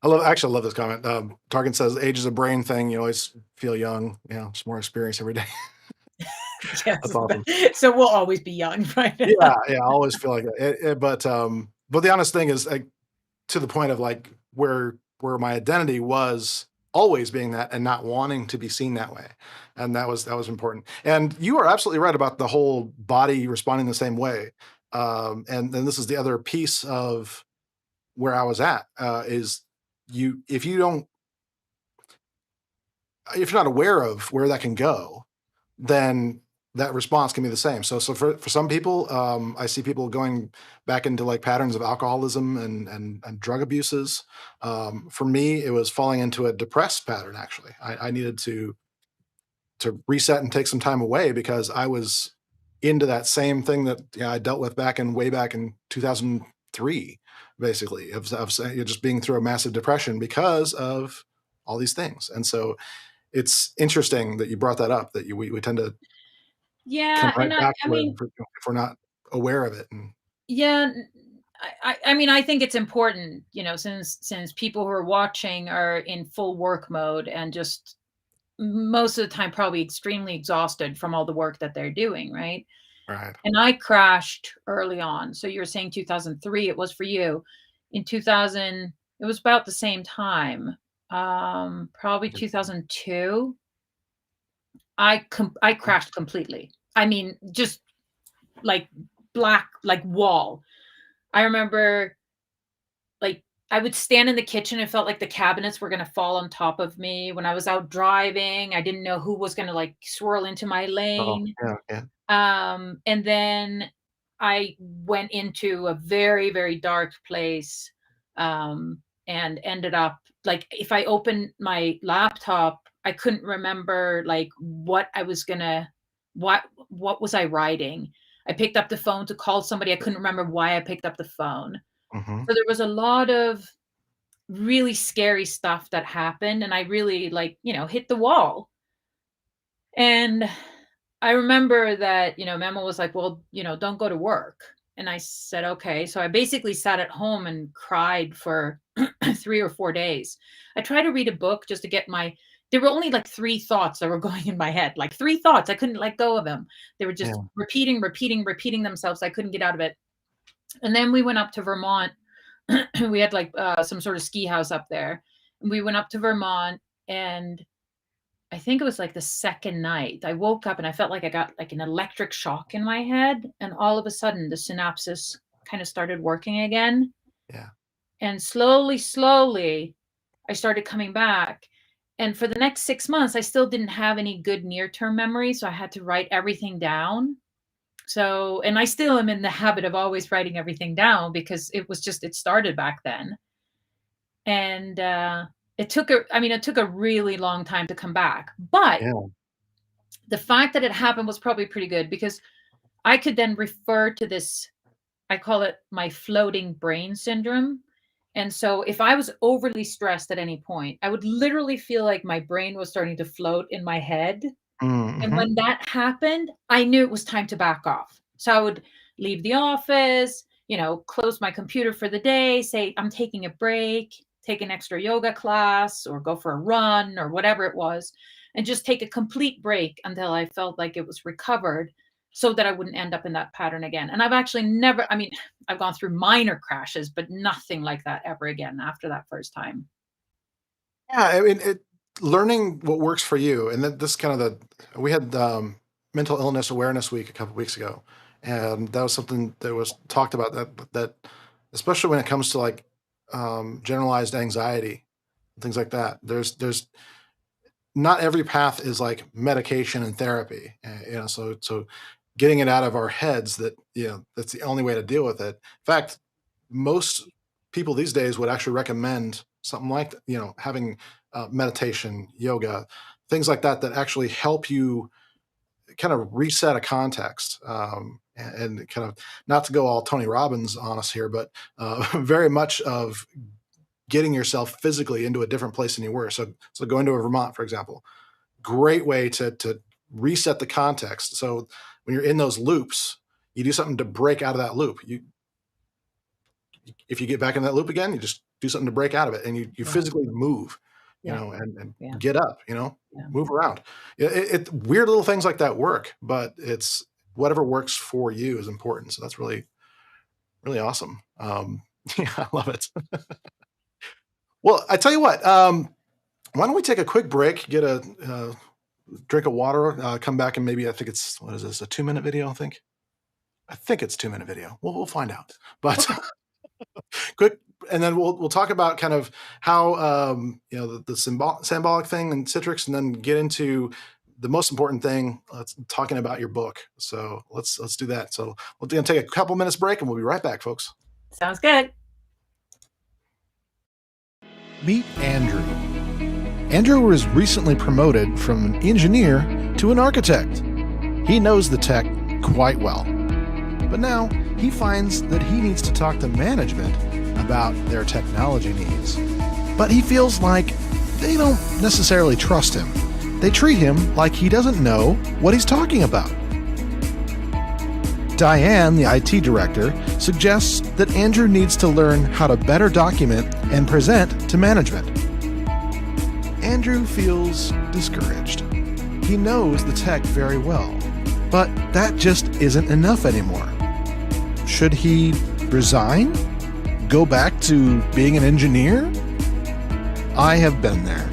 I love this comment. Targan says, age is a brain thing. You always feel young. Just more experience every day. That's Yes. awesome. So we'll always be young right Yeah. now. Yeah. I always feel like that. But the honest thing is like, to the point of like where my identity was always being that and not wanting to be seen that way. And that was important. And you are absolutely right about the whole body responding the same way. And then this is the other piece of where I was at, is if you don't, if you're not aware of where that can go, then that response can be the same. So for some people, I see people going back into like patterns of alcoholism and drug abuses. For me, it was falling into a depressed pattern. Actually, I needed to reset and take some time away because I was into that same thing that I dealt with way back in 2003, basically of just being through a massive depression because of all these things. And so it's interesting that you brought that up, that we tend to come Yeah, right and I back I to it mean, if we're not aware of it. And yeah, I mean, I think it's important, since people who are watching are in full work mode and just most of the time probably extremely exhausted from all the work that they're doing, right? right. And I crashed early on. So you're saying 2003, it was for you. In 2000, it was about the same time. Probably 2002. I crashed completely. I mean, just like black, like wall. I remember like I would stand in the kitchen and felt like the cabinets were gonna fall on top of me. When I was out driving, I didn't know who was gonna like swirl into my Oh, lane. yeah, yeah. And then I went into a very, very dark place, and ended up like if I opened my laptop, I couldn't remember like what was I writing. I picked up the phone to call somebody. I couldn't remember why I picked up the phone. Hmm. So there was a lot of really scary stuff that happened, and I really like, hit the wall. And I remember that, Memo was like, "Well, don't go to work." And I said, "Okay." So I basically sat at home and cried for 3 or 4 days. I tried to read a book just to get there were only like 3 thoughts that were going in my head, like 3 thoughts. I couldn't let go of them. They were just Yeah. repeating, repeating, repeating themselves. I couldn't get out of it. And then we went up to Vermont. We had like some sort of ski house up there. And we went up to Vermont, and I think it was like the second night, I woke up and I felt like I got like an electric shock in my head. And all of a sudden, the synapses kind of started working again. Yeah. And slowly, slowly, I started coming back. And for the next 6 months, I still didn't have any good near term memory. So I had to write everything down. So, and I still am in the habit of always writing everything down because it started back then. And it took a really long time to come back. But Yeah. the fact that it happened was probably pretty good because I could then refer to this. I call it my floating brain syndrome. And so if I was overly stressed at any point, I would literally feel like my brain was starting to float in my head. And Mm-hmm. when that happened, I knew it was time to back off. So I would leave the office, close my computer for the day, say, I'm taking a break, take an extra yoga class, or go for a run, or whatever it was, and just take a complete break until I felt like it was recovered so that I wouldn't end up in that pattern again. And I've actually never, I've gone through minor crashes, but nothing like that ever again after that first time. Yeah, I mean, learning what works for you, and this kind of we had mental illness awareness week a couple weeks ago, and that was something that was talked about that especially when it comes to like generalized anxiety, things like that. There's not every path is like medication and therapy, so getting it out of our heads that that's the only way to deal with it. In fact, most people these days would actually recommend something like having meditation, yoga, things like that that actually help you kind of reset a context, and kind of not to go all Tony Robbins on us here, but very much of getting yourself physically into a different place than you were. So going to Vermont, for example, great way to reset the context. So when you're in those loops, you do something to break out of that loop. If you get back in that loop again, you just do something to break out of it, and you Yeah. physically move, Yeah. and Yeah. get up, Yeah. move around. Weird little things like that work, but it's whatever works for you is important. So that's really, really awesome. Yeah, I love it. Well, I tell you what, why don't we take a quick break, get a drink of water, come back, and maybe I think it's what is this, a 2-minute video? I think it's 2-minute video. We'll find out. But Okay. quick, and then we'll talk about kind of how the Sanbolic thing and Citrix, and then get into the most important thing. Talking about your book. So let's do that. So we're gonna take a couple minutes break, and we'll be right back, folks. Sounds good. Meet Andrew. Andrew was recently promoted from an engineer to an architect. He knows the tech quite well. But now he finds that he needs to talk to management about their technology needs. But he feels like they don't necessarily trust him. They treat him like he doesn't know what he's talking about. Diane, the IT director, suggests that Andrew needs to learn how to better document and present to management. Andrew feels discouraged. He knows the tech very well, but that just isn't enough anymore. Should he resign? Go back to being an engineer? I have been there.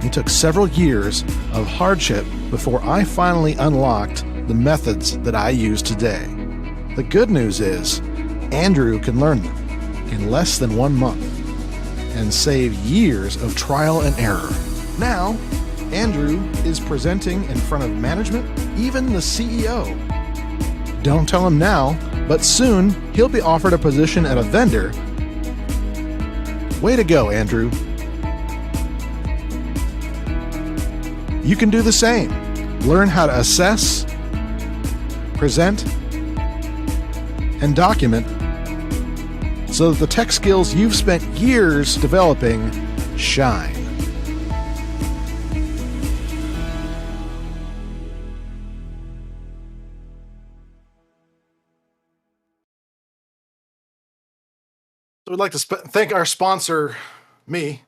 It took several years of hardship before I finally unlocked the methods that I use today. The good news is, Andrew can learn them in less than 1 month and save years of trial and error. Now, Andrew is presenting in front of management, even the CEO. Don't tell him now, but soon he'll be offered a position at a vendor. Way to go, Andrew. You can do the same. Learn how to assess, present, and document so that the tech skills you've spent years developing shine. So we'd like to thank our sponsor, me,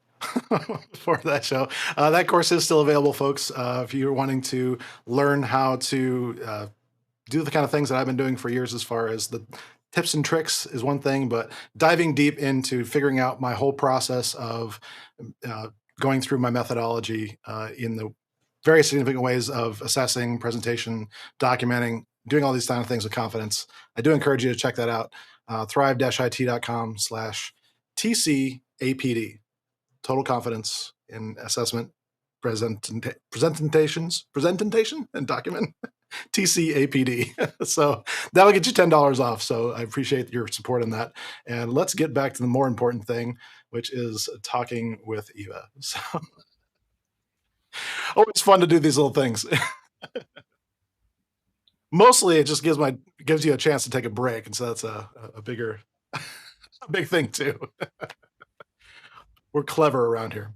for that show. That course is still available, folks. If you're wanting to learn how to do the kind of things that I've been doing for years, as far as the tips and tricks is one thing, but diving deep into figuring out my whole process of going through my methodology in the very significant ways of assessing, presentation, documenting, doing all these kind of things with confidence. I do encourage you to check that out. thrive-it.com/TCAPD. Total confidence in assessment, presentation, and document. TCAPD. So that'll get you $10 off. So I appreciate your support in that. And let's get back to the more important thing, which is talking with Eva. So always fun to do these little things. Mostly it just gives you a chance to take a break. And so that's a bigger, a big thing too. We're clever around here.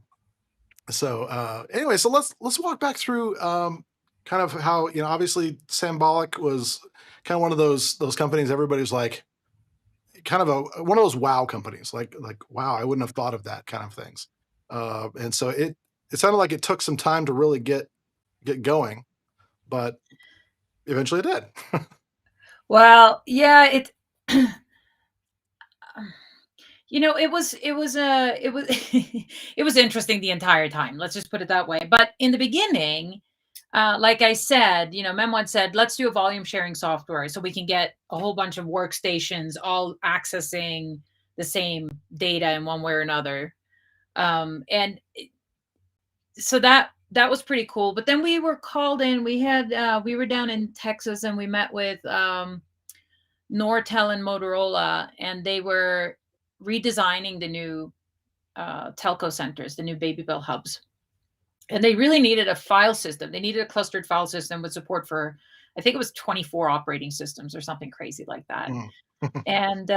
So anyway, so let's walk back through kind of how, obviously Sanbolic was kind of one of those companies everybody's like kind of one of those wow companies, like wow, I wouldn't have thought of that kind of things. And so it sounded like it took some time to really get going, but eventually it did. Well, yeah, it it was it was interesting the entire time. Let's just put it that way. But in the beginning, like I said, Mem once said, let's do a volume sharing software so we can get a whole bunch of workstations all accessing the same data in one way or another. And so that was pretty cool. But then we were called in. We were down in Texas and we met with Nortel and Motorola, and they were redesigning the new telco centers, the new Baby Bell hubs. And they really needed a file system. They needed a clustered file system with support for, I think it was 24 operating systems or something crazy like that. And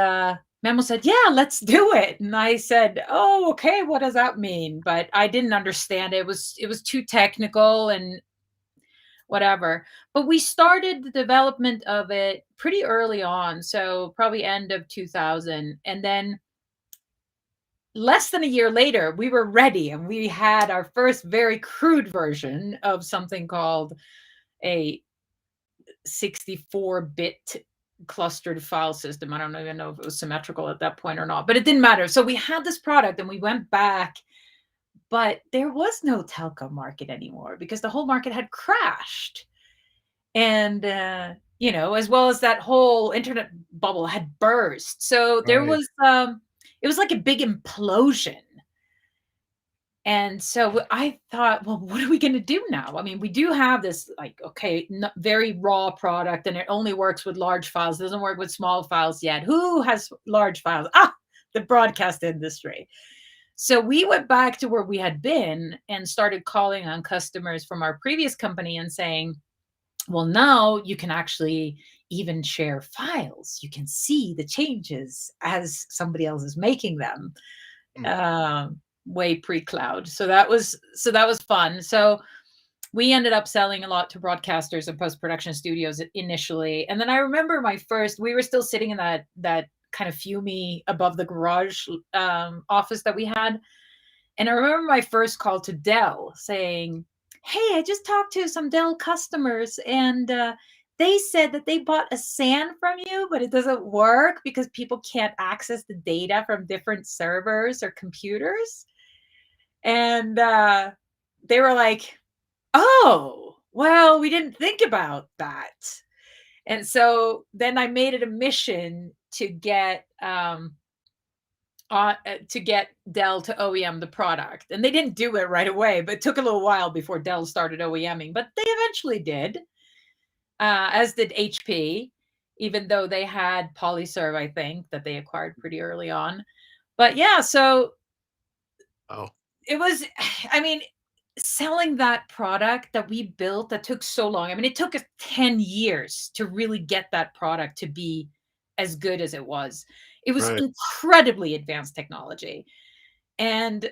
Memo said, yeah, let's do it. And I said, oh, okay, what does that mean? But I didn't understand it. It was too technical and whatever. But we started the development of it pretty early on. So probably end of 2000. And then less than a year later, we were ready and we had our first very crude version of something called a 64-bit clustered file system. I don't even know if it was symmetrical at that point or not, but it didn't matter. So we had this product and we went back, but there was no telco market anymore because the whole market had crashed. And, as well as that whole internet bubble had burst. So there was, it was like a big implosion. And so I thought, well, what are we going to do now? I mean, we do have this very raw product and it only works with large files. It doesn't work with small files yet. Who has large files? The broadcast industry. So we went back to where we had been and started calling on customers from our previous company and saying, well, now you can actually even share files. You can see the changes as somebody else is making them. Way pre-cloud. So that was fun. So we ended up selling a lot to broadcasters and post-production studios initially. And then I remember we were still sitting in that kind of fumey above the garage office that we had. And I remember my first call to Dell saying, hey, I just talked to some Dell customers and they said that they bought a SAN from you, but it doesn't work because people can't access the data from different servers or computers. And they were like, oh, well, we didn't think about that. And so then I made it a mission to get Dell to OEM the product. And they didn't do it right away, but it took a little while before Dell started OEMing, but they eventually did, as did HP, even though they had PolyServe, I think, that they acquired pretty early on. But yeah, so it was, selling that product that we built that took so long. I mean, it took us 10 years to really get that product to be as good as it was. It was incredibly advanced technology. And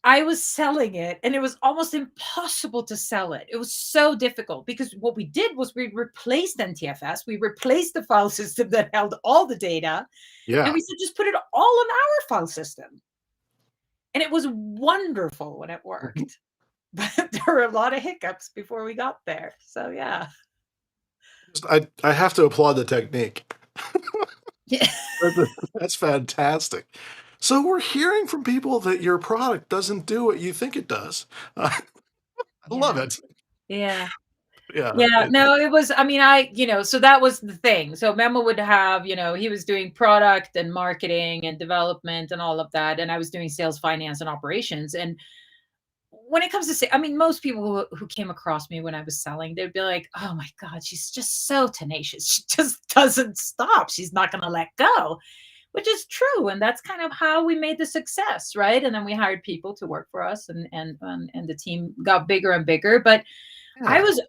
I was selling it and it was almost impossible to sell it. It was so difficult because what we did was we replaced NTFS. We replaced the file system that held all the data. Yeah. And we said, just put it all in our file system. And it was wonderful when it worked. But there were a lot of hiccups before we got there. So, yeah. I have to applaud the technique. Yeah. That's fantastic. So we're hearing from people that your product doesn't do what you think it does. I love it. Yeah. Yeah. Yeah. No, it was, so that was the thing. So Memo would have, he was doing product and marketing and development and all of that. And I was doing sales, finance, and operations. And when it comes to I mean, most people who came across me when I was selling, they'd be like, "Oh my God, she's just so tenacious. She just doesn't stop. She's not going to let go," which is true. And that's kind of how we made the success, right? And then we hired people to work for us, and the team got bigger and bigger. But I Yeah. was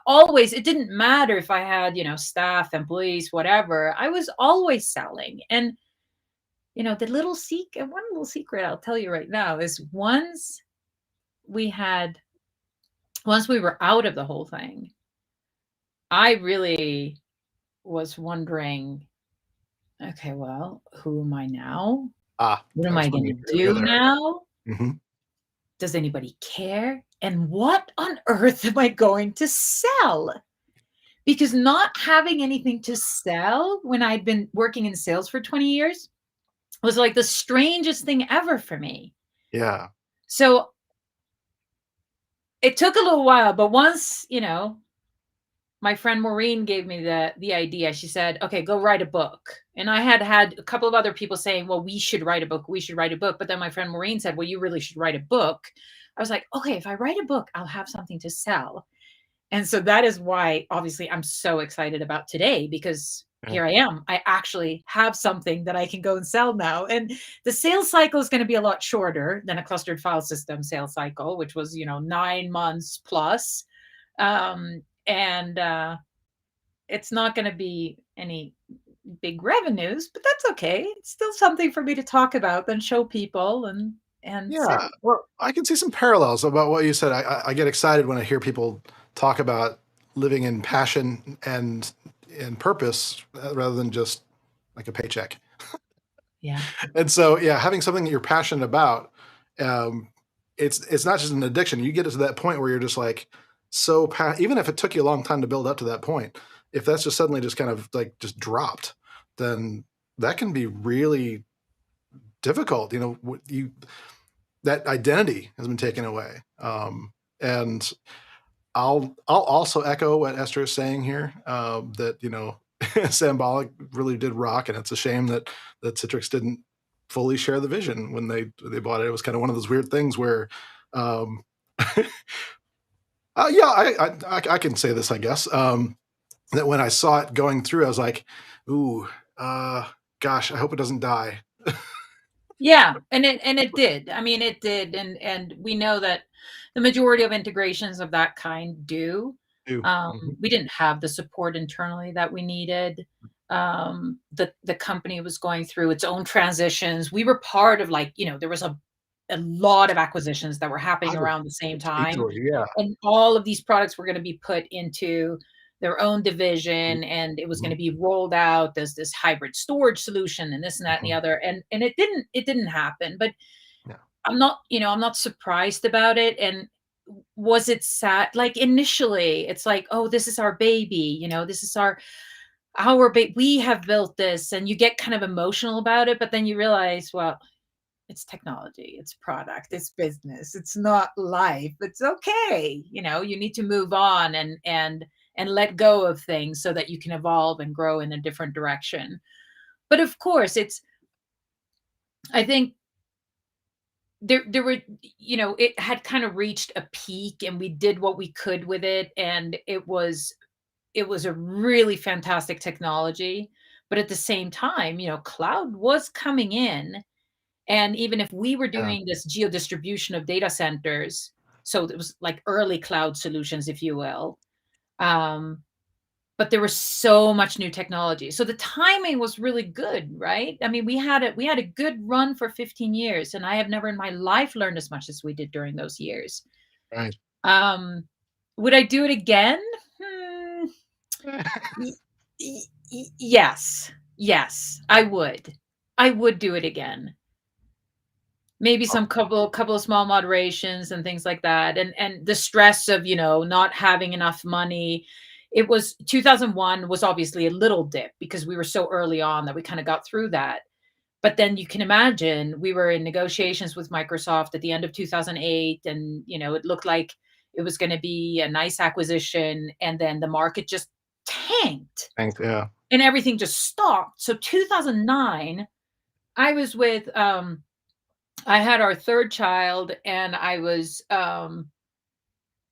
always, it didn't matter if I had, staff, employees, whatever. I was always selling. And, the one little secret I'll tell you right now is we were out of the whole thing, I really was wondering, okay, well, who am I now? What am That's I when going you to go do there. now? Hmm. Does anybody care? And what on earth am I going to sell? Because not having anything to sell when I'd been working in sales for 20 years was like the strangest thing ever for me. Yeah. So it took a little while, but once, my friend Maureen gave me the idea. She said, "Okay, go write a book." And I had a couple of other people saying, "Well, we should write a book. We should write a book." But then my friend Maureen said, "Well, you really should write a book." I was like, "Okay, if I write a book, I'll have something to sell." And so that is why, obviously, I'm so excited about today, because Yeah. here I am. I actually have something that I can go and sell now. And the sales cycle is going to be a lot shorter than a clustered file system sales cycle, which was, 9 months plus. And it's not going to be any big revenues, but that's okay. It's still something for me to talk about and show people and Yeah. sell. Well, I can see some parallels about what you said. I get excited when I hear people talk about living in passion and in purpose rather than just like a paycheck. Yeah. And so, yeah, having something that you're passionate about, um, it's not just an addiction. You get to that point where you're just like even if it took you a long time to build up to that point, if that's just suddenly just kind of like just dropped, then that can be really difficult. That identity has been taken away. And I'll also echo what Esther is saying here, that Sanbolic really did rock, and it's a shame that Citrix didn't fully share the vision when they bought it. It was kind of one of those weird things where, yeah, I can say this, I guess, that when I saw it going through, I was like, ooh, gosh, I hope it doesn't die. Yeah, and it did. I mean, it did, and we know that the majority of integrations of that kind do. Ooh, mhm. We didn't have the support internally that we needed. The company was going through its own transitions. We were part of, like, there was a lot of acquisitions that were happening I would around the same time, easily, yeah. and all of these products were going to be put into their own division, and it was going Mhm, to be rolled out as this hybrid storage solution and this and that and the mhm. other, and it didn't happen. But Yeah. I'm not surprised about it. And was it sad? Like, initially it's like, oh, this is our baby, this is our baby, we have built this, and you get kind of emotional about it. But then you realize, well, it's technology, it's product, it's business, it's not life. It's okay. You need to move on and let go of things so that you can evolve and grow in a different direction. But of course, I think there were, it had kind of reached a peak, and we did what we could with it, and it was a really fantastic technology. But at the same time, cloud was coming in. And even if we were Yeah. doing this geo distribution of data centers, so it was like early cloud solutions, if you will, um, but there was so much new technology. So the timing was really good, right? I mean, we had a good run for 15 years, and I have never in my life learned as much as we did during those years. Right. Um, would I do it again? Hmm, y- yes. Yes, I would. I would do it again. Maybe some couple of small moderations and things like that, and the stress of, not having enough money. It was 2001 was obviously a little dip because we were so early on that we kind of got through that. But then you can imagine we were in negotiations with Microsoft at the end of 2008, and it looked like it was going to be a nice acquisition, and then the market just tanked Thanks. Yeah. and everything just stopped. So 2009, I was with I had our third child, and I was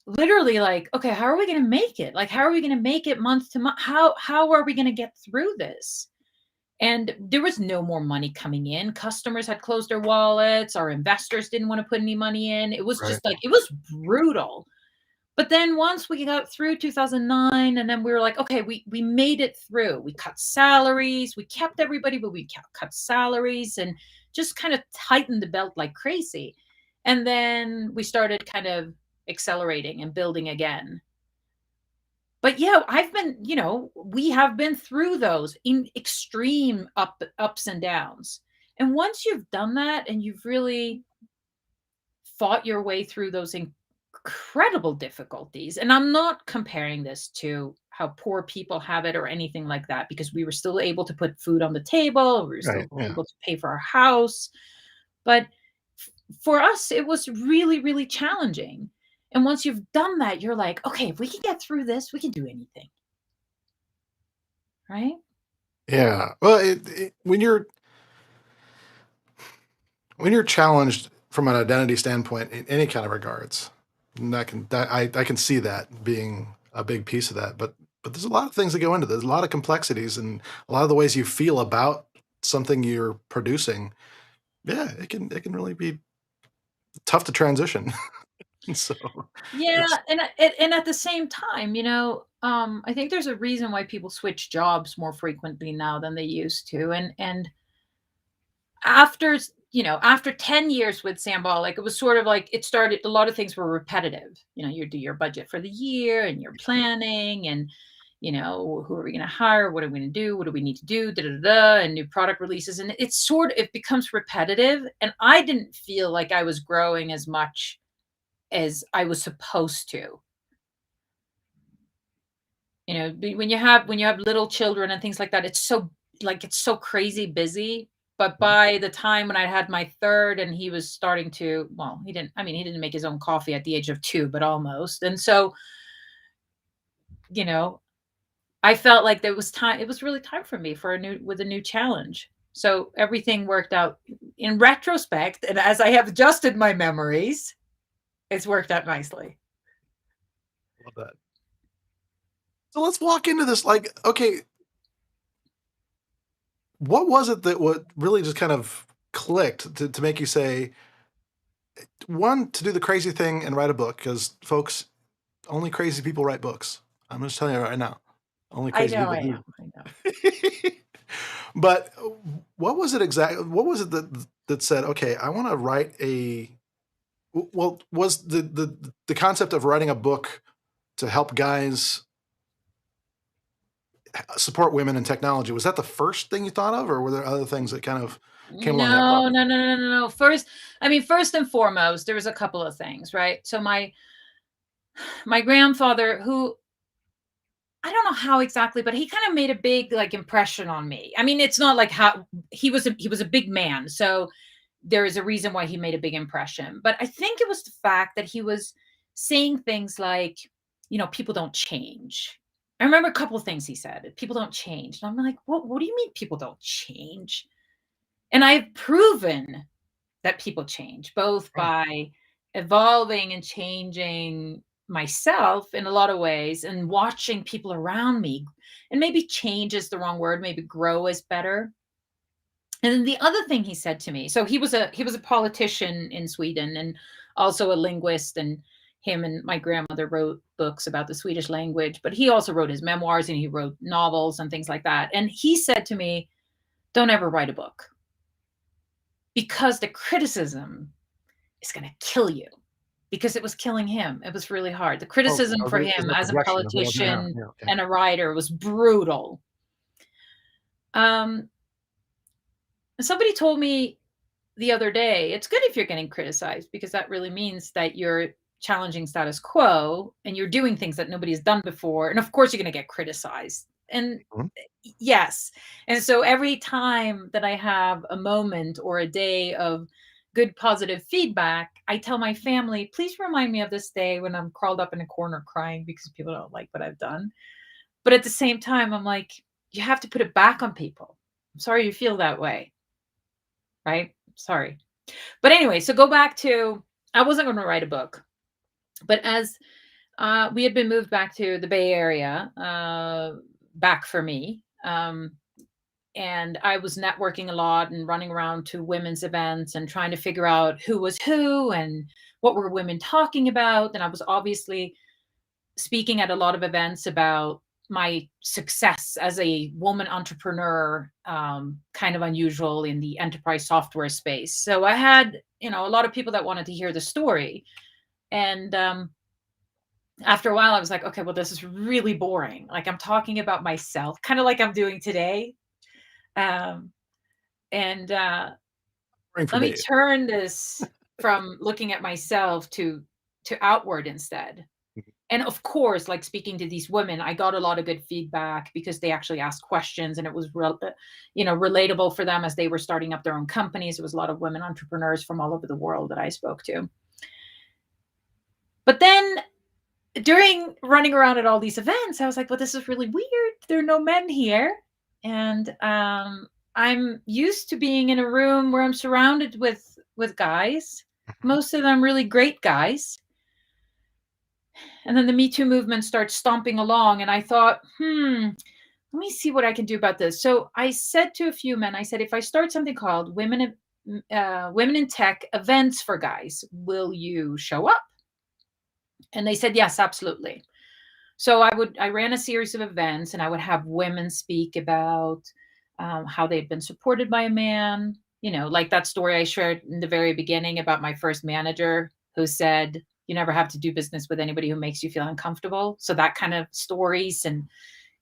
literally like, okay, how are we going to make it? Like, how are we going to make it month to month? How are we going to get through this? And there was no more money coming in. Customers had closed their wallets. Our investors didn't want to put any money in. It was Right. just like, it was brutal. But then once we got through 2009, and then we were like, okay, we made it through. We cut salaries. We kept everybody, but we cut salaries and just kind of tightened the belt like crazy. And then we started kind of accelerating and building again. But yeah, we have been through those in extreme ups and downs. And once you've done that and you've really fought your way through those incredible difficulties, and I'm not comparing this to how poor people have it or anything like that, because we were still able to put food on the table, we were Right. still Yeah. able to pay for our house. But for us, it was really, really challenging. And once you've done that, you're like, okay, if we can get through this, we can do anything. Right? Yeah. Well, when you're challenged from an identity standpoint in any kind of regards, and I can see that being a big piece of that. But there's a lot of things that go into this. There's a lot of complexities and a lot of the ways you feel about something you're producing. Yeah, it can really be tough to transition. So Yeah, it's and at the same time, I think there's a reason why people switch jobs more frequently now than they used to. And after 10 years with Sanbolic, it was sort of like it started, a lot of things were repetitive. You do your budget for the year and you're planning, and who are we going to hire? What are we going to do? What do we need to do? Da, da, da, da, and new product releases. And it becomes repetitive. And I didn't feel like I was growing as much as I was supposed to. When you have little children and things like that, it's so crazy busy. But by the time when I had my third and he was starting to, well, he didn't make his own coffee at the age of 2, but almost. And so, you know, I felt like there was time. It was really time for me with a new challenge. So everything worked out in retrospect. And as I have adjusted my memories, it's worked out nicely. love that. So let's walk into this. Like, okay, what was it that what really just kind of clicked to make you say, one, to do the crazy thing and write a book? Because folks, only crazy people write books. I'm just telling you right now, only I crazy know people I do. am. I know. But what was it exactly? What was it that said, okay, I want to write a? Well, was the concept of writing a book to help guys support women in technology, was that the first thing you thought of, or were there other things that kind of came along that No, process? no, no, no, no, no. First and foremost, there was a couple of things, right? So my grandfather, who I don't know how exactly, but he kind of made a big like impression on me. I mean, it's not like how he was a big man, so there is a reason why he made a big impression. But I think it was the fact that he was saying things like, people don't change. I remember a couple of things he said. People don't change. And I'm like, what do you mean people don't change? And I've proven that people change, both Right. by evolving and changing myself in a lot of ways and watching people around me. And maybe change is the wrong word, maybe grow is better. And then the other thing he said to me, so he was a politician in Sweden and also a linguist, and him and my grandmother wrote books about the Swedish language, but he also wrote his memoirs and he wrote novels and things like that. And he said to me, don't ever write a book, because the criticism is going to kill you, because it was killing him. It was really hard. The Oh, criticism for is him that as a projection of what? Yeah, politician yeah, okay. and a writer was brutal. Um, Somebody told me the other day, it's good if you're getting criticized, because that really means that you're challenging status quo and you're doing things that nobody has done before. And of course, you're going to get criticized. And Mhm. yes. And so every time that I have a moment or a day of good positive feedback, I tell my family, please remind me of this day when I'm crawled up in a corner crying because people don't like what I've done. But at the same time, I'm like, you have to put it back on people. I'm sorry you feel that way, right? Sorry. But anyway, so go back to, I wasn't going to write a book, but as we had been moved back to the Bay Area, back for me. And I was networking a lot and running around to women's events and trying to figure out who was who and what were women talking about. And I was obviously speaking at a lot of events about my success as a woman entrepreneur, kind of unusual in the enterprise software space. So I had, a lot of people that wanted to hear the story. And after a while, I was like, okay, well, this is really boring. Like, I'm talking about myself, kind of like I'm doing today. Um, and let me turn this from looking at myself to outward instead. And of course, like speaking to these women, I got a lot of good feedback because they actually asked questions, and it was relatable for them as they were starting up their own companies. It was a lot of women entrepreneurs from all over the world that I spoke to. But then during running around at all these events, I was like, well, this is really weird. There are no men here. And I'm used to being in a room where I'm surrounded with guys, most of them really great guys. And then the Me Too movement starts stomping along. And I thought, let me see what I can do about this. So I said to a few men, I said, if I start something called Women in Tech Events for Guys, will you show up? And they said, yes, absolutely. So I ran a series of events, and I would have women speak about how they'd been supported by a man, like that story I shared in the very beginning about my first manager who said, you never have to do business with anybody who makes you feel uncomfortable. So that kind of stories and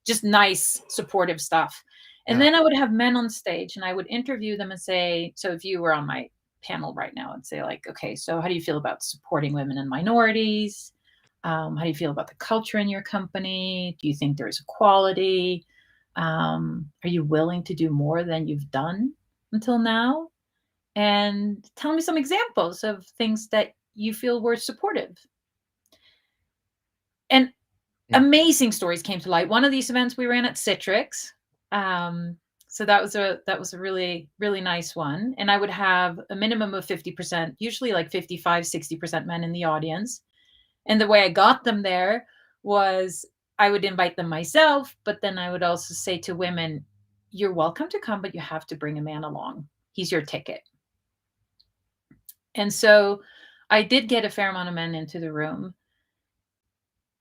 just nice supportive stuff. And then I would have men on stage, and I would interview them and say, so if you were on my panel right now, and say like, okay, so how do you feel about supporting women and minorities? How do you feel about the culture in your company? Do you think there's equality? Are you willing to do more than you've done until now? And tell me some examples of things that you feel were supportive. And amazing stories came to light. One of these events we ran at Citrix. So that was a really, really nice one. And I would have a minimum of 50%, usually like 55, 60% men in the audience. And the way I got them there was I would invite them myself, but then I would also say to women, you're welcome to come, but you have to bring a man along. He's your ticket. And so I did get a fair amount of men into the room.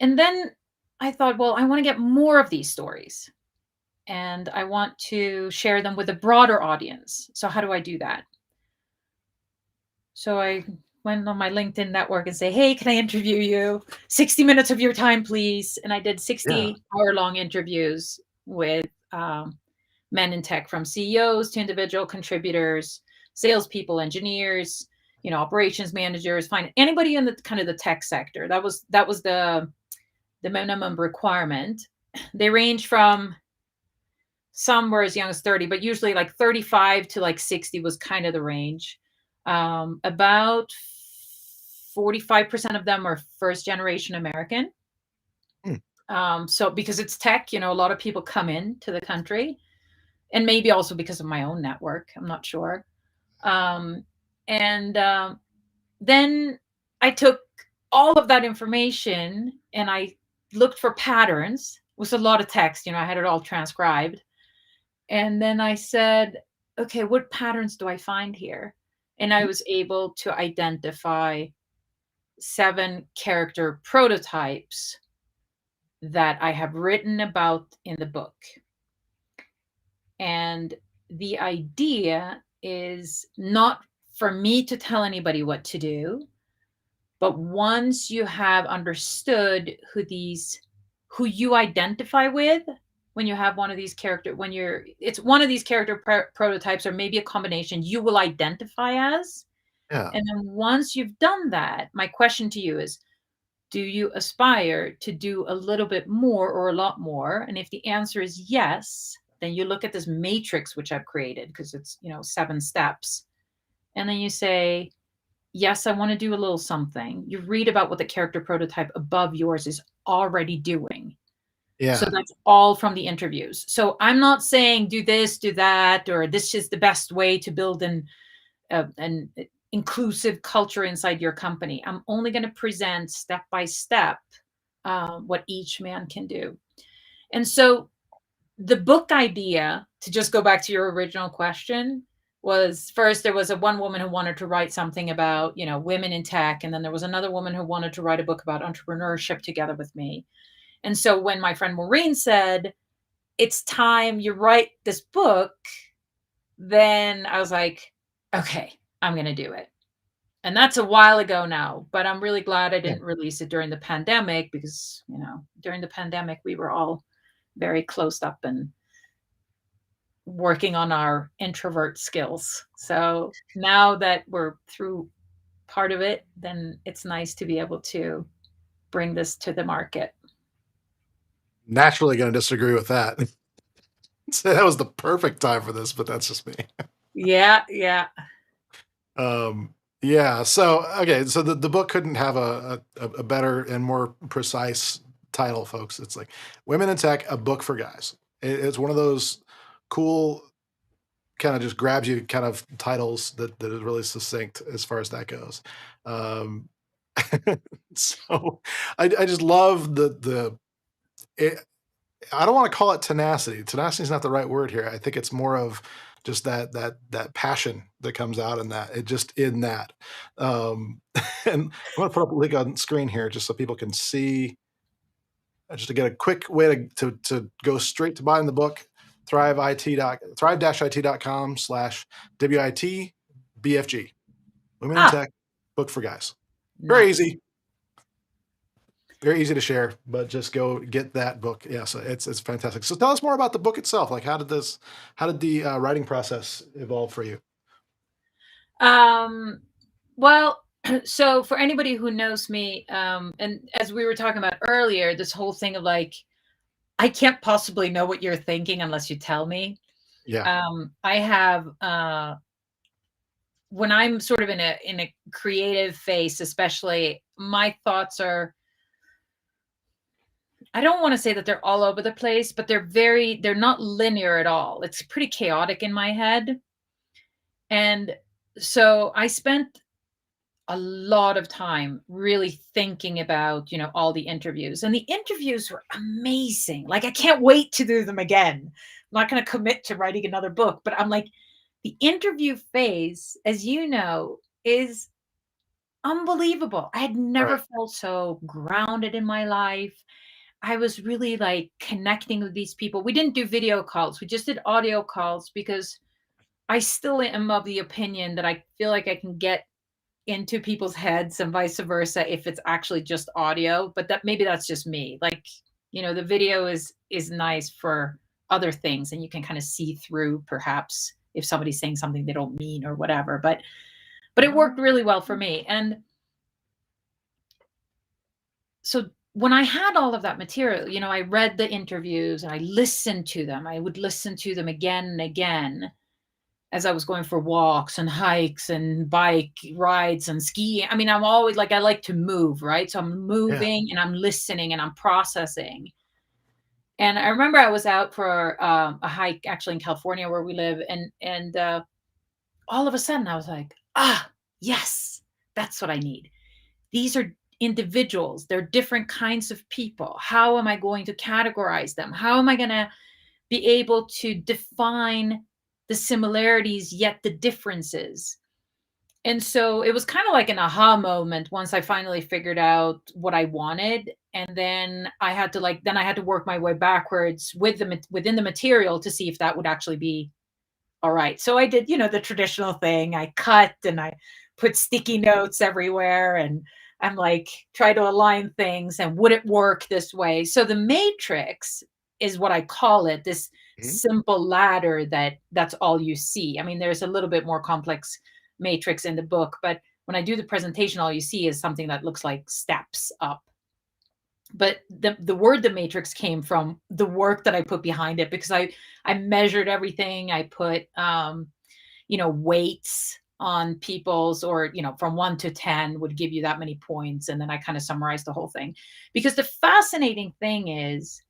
And then I thought, well, I want to get more of these stories, and I want to share them with a broader audience. So how do I do that? So I went on my LinkedIn network and say, hey, can I interview you? 60 minutes of your time, please. And I did 60-hour-long interviews with men in tech, from CEOs to individual contributors, salespeople, engineers, operations managers, anybody in the kind of the tech sector. That was the minimum requirement. They range from, some were as young as 30, but usually like 35 to like 60 was kind of the range. About 45% of them are first generation American. So because it's tech, a lot of people come into the country, and maybe also because of my own network, I'm not sure. Then I took all of that information and I looked for patterns. It was a lot of text, I had it all transcribed. And then I said, okay, what patterns do I find here? And I was able to identify 7 character prototypes that I have written about in the book. And the idea is not for me to tell anybody what to do, but once you have understood who you identify with, when you have one of these it's one of these character prototypes, or maybe a combination you will identify as. Yeah. And then once you've done that, my question to you is, do you aspire to do a little bit more or a lot more? And if the answer is yes, then you look at this matrix, which I've created, because it's, 7 steps. And then you say, yes, I want to do a little something. You read about what the character prototype above yours is already doing. Yeah. So that's all from the interviews. So I'm not saying do this, do that, or this is the best way to build an inclusive culture inside your company. I'm only going to present step by step what each man can do. And so the book idea, to just go back to your original question, was first there was one woman who wanted to write something about, women in tech. And then there was another woman who wanted to write a book about entrepreneurship together with me. And so when my friend Maureen said, it's time you write this book, then I was like, okay, I'm going to do it. And that's a while ago now, but I'm really glad I didn't release it during the pandemic because, during the pandemic, we were all very closed up and working on our introvert skills. So now that we're through part of it, then it's nice to be able to bring this to the market. Naturally going to disagree with that. So that was the perfect time for this, but that's just me. Yeah. Yeah. So, okay. So the book couldn't have a better and more precise title, folks. It's like Women in Tech, a book for guys. It's one of those cool kind of just grabs you kind of titles that is really succinct as far as that goes. So I just love it, I don't want to call it tenacity. Tenacity is not the right word here. I think it's more of just that passion that comes out in that. It just in that. And I'm going to put up a link on screen here just so people can see. Just to get a quick way to go straight to buying the book. thrive-it.com/WIT-BFG. Women in Tech, book for guys. Very easy. Very easy to share, but just go get that book. Yeah, so it's fantastic. So tell us more about the book itself. Like, how did the writing process evolve for you? Well, so for anybody who knows me, and as we were talking about earlier, this whole thing of like, I can't possibly know what you're thinking unless you tell me. Yeah. I have when I'm sort of in a creative phase, especially, my thoughts are, I don't want to say that they're all over the place, but they're not linear at all. It's pretty chaotic in my head. And so I spent a lot of time really thinking about, all the interviews, and the interviews were amazing. Like, I can't wait to do them again. I'm not going to commit to writing another book, but I'm like, the interview phase, as you know, is unbelievable. I had never felt so grounded in my life. I was really like connecting with these people. We didn't do video calls. We just did audio calls because I still am of the opinion that I feel like I can get into people's heads and vice versa if it's actually just audio, but maybe that's just me. Like, the video is nice for other things, and you can kind of see through perhaps if somebody's saying something they don't mean or whatever, but it worked really well for me. And so when I had all of that material, I read the interviews and I listened to them. I would listen to them again and again as I was going for walks and hikes and bike rides and skiing. I mean, I'm always like, I like to move, right? So I'm moving and I'm listening and I'm processing. And I remember I was out for a hike actually in California where we live. And all of a sudden I was like, yes, that's what I need. These are individuals. They're different kinds of people. How am I going to categorize them? How am I going to be able to define the similarities yet the differences? And so it was kind of like an aha moment once I finally figured out what I wanted. And then I had to work my way backwards within the material to see if that would actually be all right. So I did, the traditional thing. I cut and I put sticky notes everywhere, and I'm like, try to align things, and would it work this way? So the matrix is what I call it, this simple ladder that's all you see. I mean, there's a little bit more complex matrix in the book, but when I do the presentation, all you see is something that looks like steps up. But the word the matrix came from the work that I put behind it, because I measured everything. I put weights on people's, or from 1 to 10 would give you that many points, and then I kind of summarized the whole thing. Because the fascinating thing is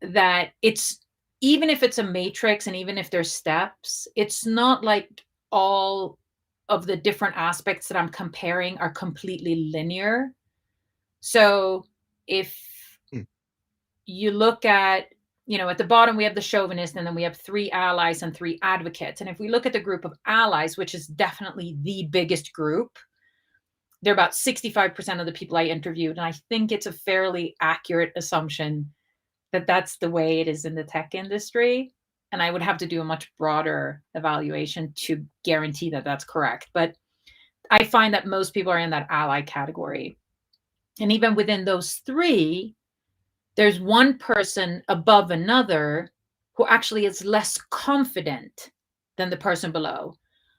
that it's, even if it's a matrix and even if there's steps, it's not like all of the different aspects that I'm comparing are completely linear. So if Hmm. you look at, at the bottom, we have the chauvinist, and then we have 3 allies and 3 advocates. And if we look at the group of allies, which is definitely the biggest group, they're about 65% of the people I interviewed. And I think it's a fairly accurate assumption that that's the way it is in the tech industry. And I would have to do a much broader evaluation to guarantee that that's correct. But I find that most people are in that ally category. And even within those 3, there's one person above another who actually is less confident than the person below.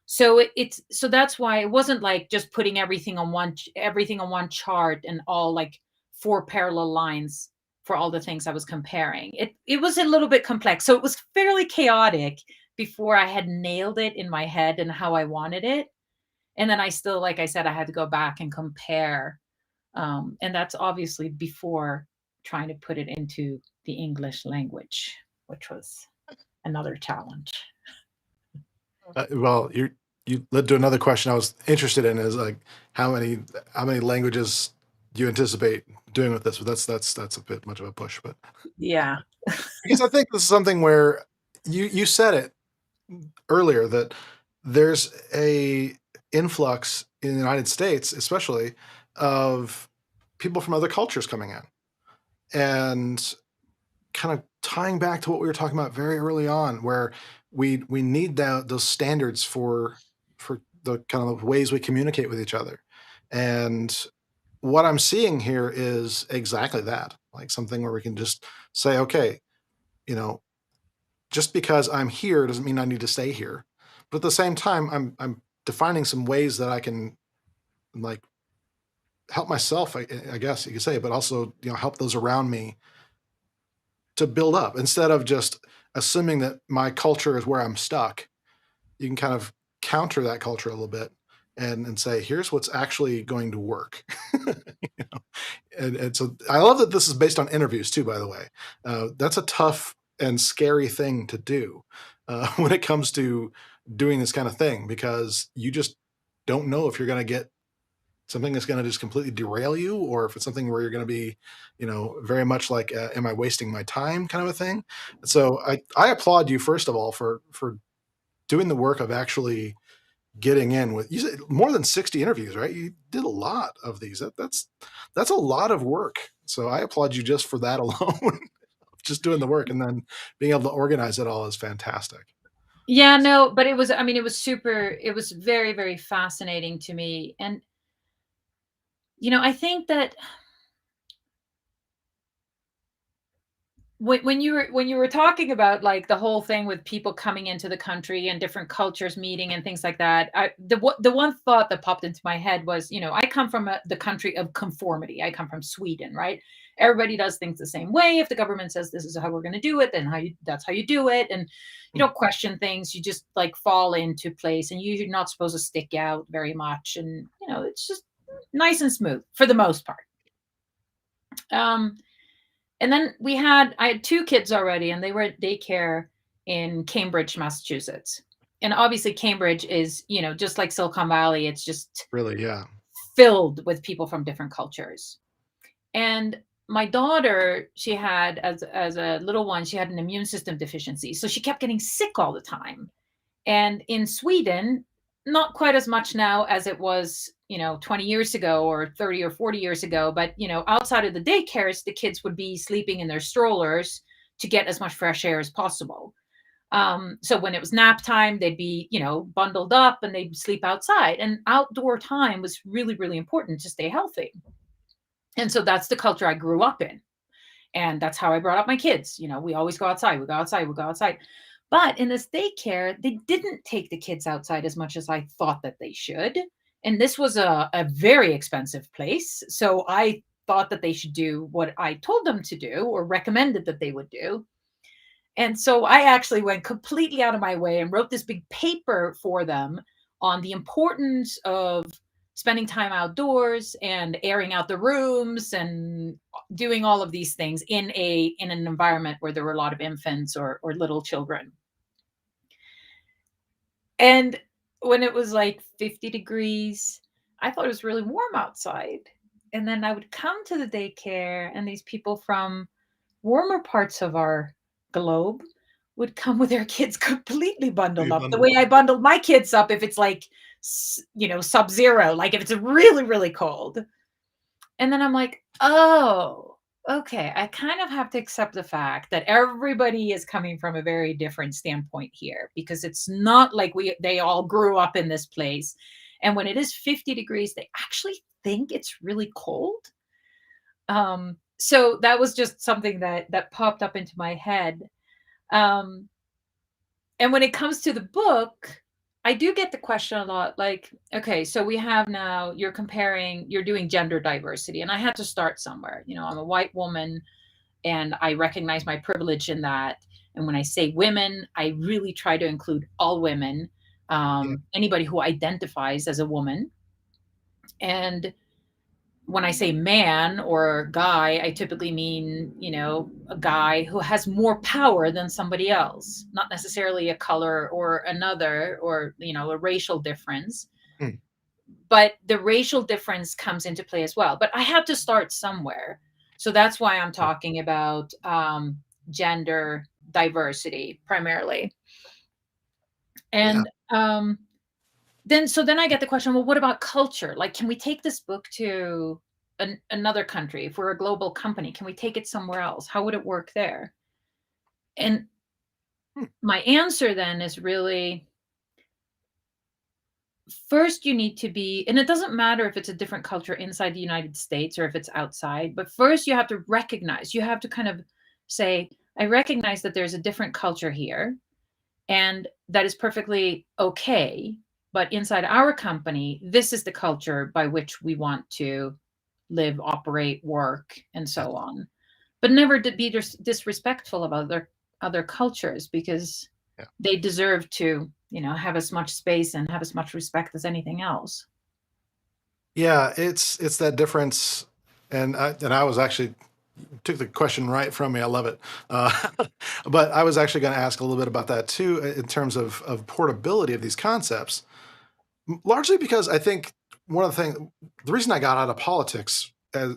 So so that's why it wasn't like just putting everything on one chart and all like 4 parallel lines for all the things I was comparing. It was a little bit complex. So it was fairly chaotic before I had nailed it in my head and how I wanted it. And then I still, like I said, I had to go back and compare. And that's obviously before trying to put it into the English language, which was another challenge. Well, you led to another question I was interested in, is like how many languages do you anticipate doing with this? But that's a bit much of a push. But Yeah. because I think this is something where you said it earlier, that there's a influx in the United States, especially, of people from other cultures coming in, and kind of tying back to what we were talking about very early on, where we need those standards for the kind of ways we communicate with each other. And what I'm seeing here is exactly that, like something where we can just say, okay, you know, just because I'm here doesn't mean I need to stay here. But at the same time, I'm defining some ways that I can, like, help myself, I guess you could say, but also, help those around me to build up, instead of just assuming that my culture is where I'm stuck. You can kind of counter that culture a little bit, and say, here's what's actually going to work. You know? And so I love that this is based on interviews too, by the way. That's a tough and scary thing to do when it comes to doing this kind of thing, because you just don't know if you're going to get something that's going to just completely derail you, or if it's something where you're going to be, very much like, am I wasting my time kind of a thing. So I applaud you, first of all, for doing the work of actually getting in with, you said more than 60 interviews, right? You did a lot of these. That's a lot of work. So I applaud you just for that alone. Just doing the work and then being able to organize it all is fantastic. Yeah, no, but it was very, very fascinating to me. And, I think that when you were talking about like the whole thing with people coming into the country and different cultures meeting and things like that, the one thought that popped into my head was, I come from the country of conformity. I come from Sweden, right? Everybody does things the same way. If the government says this is how we're going to do it, then that's how you do it, and you don't question things. You just like fall into place, and you're not supposed to stick out very much, and it's just nice and smooth for the most part. And then I had 2 kids already, and they were at daycare in Cambridge, Massachusetts. And obviously Cambridge is, just like Silicon Valley, it's just Really, yeah. filled with people from different cultures. And my daughter, she had, as a little one, she had an immune system deficiency. So she kept getting sick all the time. And in Sweden, not quite as much now as it was, 20 years ago or 30 or 40 years ago. But, outside of the daycares, the kids would be sleeping in their strollers to get as much fresh air as possible. So when it was nap time, they'd be, bundled up and they'd sleep outside. And outdoor time was really, really important to stay healthy. And so that's the culture I grew up in. And that's how I brought up my kids. We always go outside, we go outside, we go outside. But in this daycare, they didn't take the kids outside as much as I thought that they should. And this was a very expensive place. So I thought that they should do what I told them to do or recommended that they would do. And so I actually went completely out of my way and wrote this big paper for them on the importance of spending time outdoors and airing out the rooms and doing all of these things in an environment where there were a lot of infants or little children. And when it was like 50 degrees, I thought it was really warm outside. And then I would come to the daycare, and these people from warmer parts of our globe would come with their kids completely bundled You up the bundle way I bundled my kids up if it's like, sub-zero, like if it's really, really cold. And then I'm like, oh, okay. I kind of have to accept the fact that everybody is coming from a very different standpoint here, because it's not like they all grew up in this place. And when it is 50 degrees, they actually think it's really cold. So that was just something that popped up into my head. Um, and when it comes to the book, I do get the question a lot, like, okay, so we have now, you're doing gender diversity, and I had to start somewhere. I'm a white woman, and I recognize my privilege in that. And when I say women, I really try to include all women, Yeah. anybody who identifies as a woman. And when I say man or guy, I typically mean, a guy who has more power than somebody else, not necessarily a color or another, or, a racial difference. Hmm. But the racial difference comes into play as well. But I had to start somewhere. So that's why I'm talking about gender diversity primarily. And then I get the question, well, what about culture? Like, can we take this book to another country? If we're a global company, can we take it somewhere else? How would it work there? And my answer then is really, first you need to be, and it doesn't matter if it's a different culture inside the United States or if it's outside, but first you have to kind of say, I recognize that there's a different culture here, and that is perfectly okay. But inside our company, this is the culture by which we want to live, operate, work, and so on. But never to be disrespectful of other cultures, because they deserve to, have as much space and have as much respect as anything else. Yeah, it's that difference, and I was actually took the question right from me. I love it, but I was actually going to ask a little bit about that too, in terms of portability of these concepts. Largely because I think the reason I got out of politics, as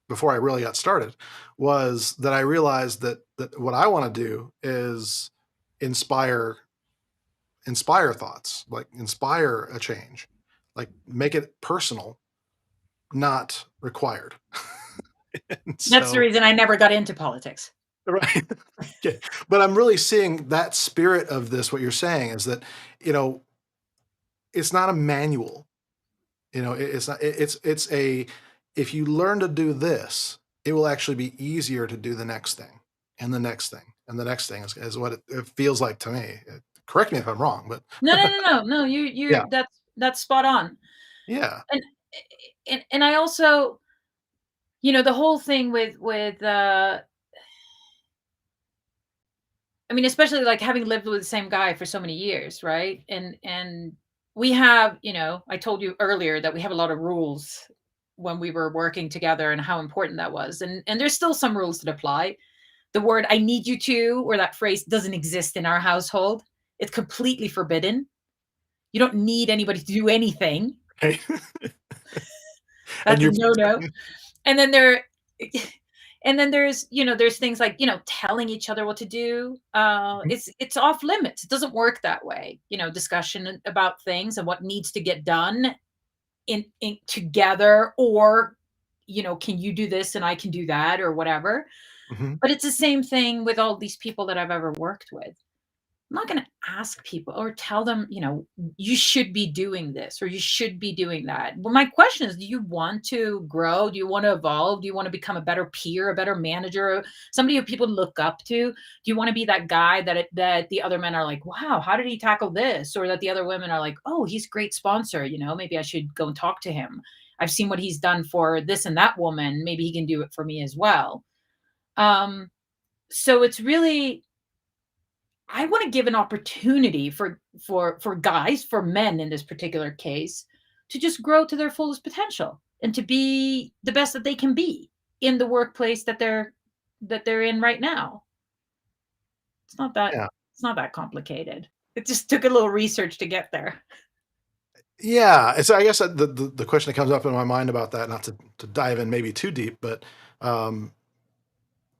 before I really got started, was that I realized that what I want to do is inspire thoughts, like inspire a change, like make it personal, not required. That's the reason I never got into politics. Right. Okay. But I'm really seeing that spirit of this. What you're saying is that, it's not a manual. It's not, it's a, if you learn to do this, it will actually be easier to do the next thing and the next thing and the next thing is what it feels like to me. Correct me if I'm wrong, but No, Yeah. that's spot on. Yeah. And I also, the whole thing with I mean, especially like having lived with the same guy for so many years, right? And we have, I told you earlier that we have a lot of rules when we were working together, and how important that was. And there's still some rules that apply. The word "I need you to," or that phrase, doesn't exist in our household. It's completely forbidden. You don't need anybody to do anything. Okay. That's a no-no. And then there's, there's things like, telling each other what to do. It's off limits. It doesn't work that way. Discussion about things and what needs to get done in together, or, can you do this and I can do that, or whatever. Mhm. But it's the same thing with all these people that I've ever worked with. I'm not going to ask people or tell them, you should be doing this or you should be doing that. Well, my question is, do you want to grow? Do you want to evolve? Do you want to become a better peer, a better manager, somebody who people look up to? Do you want to be that guy that the other men are like, wow, how did he tackle this? Or that the other women are like, oh, he's a great sponsor. Maybe I should go and talk to him. I've seen what he's done for this and that woman. Maybe he can do it for me as well. So it's really, I want to give an opportunity for guys, for men in this particular case, to just grow to their fullest potential and to be the best that they can be in the workplace that they're in right now. It's not that complicated. It just took a little research to get there. Yeah, and so I guess the question that comes up in my mind about that, not to dive in maybe too deep, but um,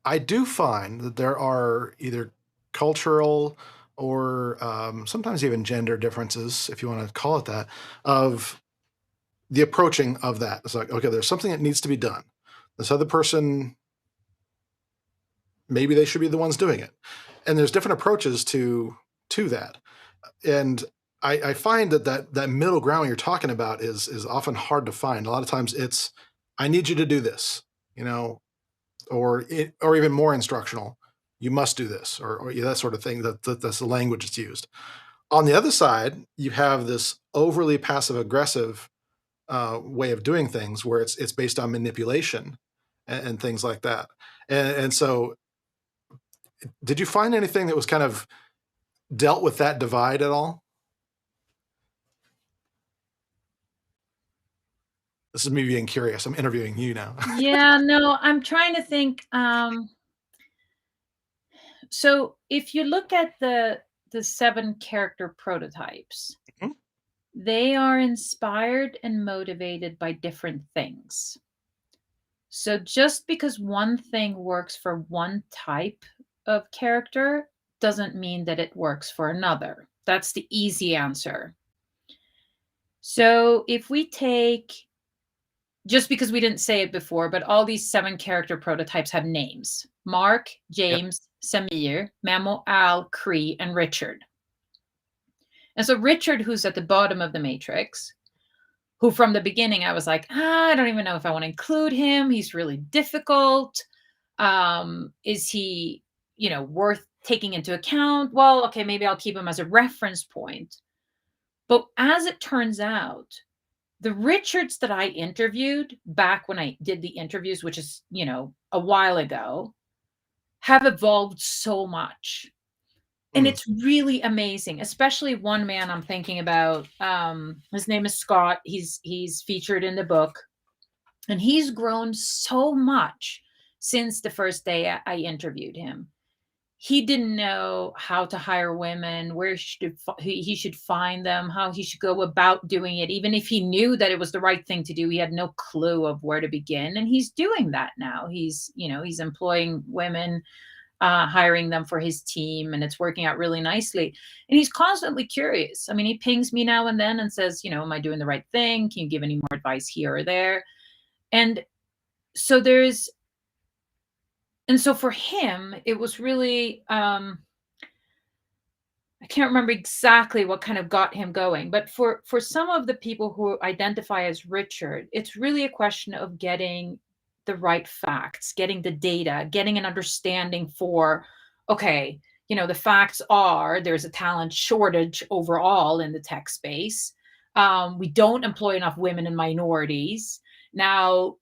I do find that there are either cultural or sometimes even gender differences, if you want to call it that, of the approaching of that. It's like, okay, there's something that needs to be done. This other person, maybe they should be the ones doing it, and there's different approaches to that. And I find that middle ground you're talking about is often hard to find. A lot of times it's, I need you to do this, you know, or even more instructional. You must do this, or yeah, that sort of thing. That's the language that's used. On the other side, you have this overly passive aggressive way of doing things, where it's based on manipulation and things like that. And so, did you find anything that was kind of dealt with that divide at all? This is me being curious. I'm interviewing you now. Yeah, no, I'm trying to think. So if you look at the 7 character prototypes, Mhm. they are inspired and motivated by different things. So just because one thing works for one type of character doesn't mean that it works for another. That's the easy answer. So if we take, just because we didn't say it before, but all these 7 character prototypes have names: Mark, Yep. James, Samir, Memo, Al, Cree, and Richard. And so Richard, who's at the bottom of the matrix, who from the beginning I was like, I don't even know if I want to include him. He's really difficult. Is he, worth taking into account? Well, okay, maybe I'll keep him as a reference point. But as it turns out, the Richards that I interviewed back when I did the interviews, which is, a while ago, have evolved so much. And Mm. it's really amazing, especially one man I'm thinking about. His name is Scott. He's featured in the book, and he's grown so much since the first day I interviewed him. He didn't know how to hire women, where he should find them, how he should go about doing it. Even if he knew that it was the right thing to do, he had no clue of where to begin. And he's doing that now. He's employing women, hiring them for his team, and it's working out really nicely. And he's constantly curious. I mean, he pings me now and then and says, am I doing the right thing? Can you give any more advice here or there? And so for him, it was really, I can't remember exactly what kind of got him going, but for some of the people who identify as Richard, it's really a question of getting the right facts, getting the data, getting an understanding for, okay, the facts are there's a talent shortage overall in the tech space. We don't employ enough women and minorities. Now,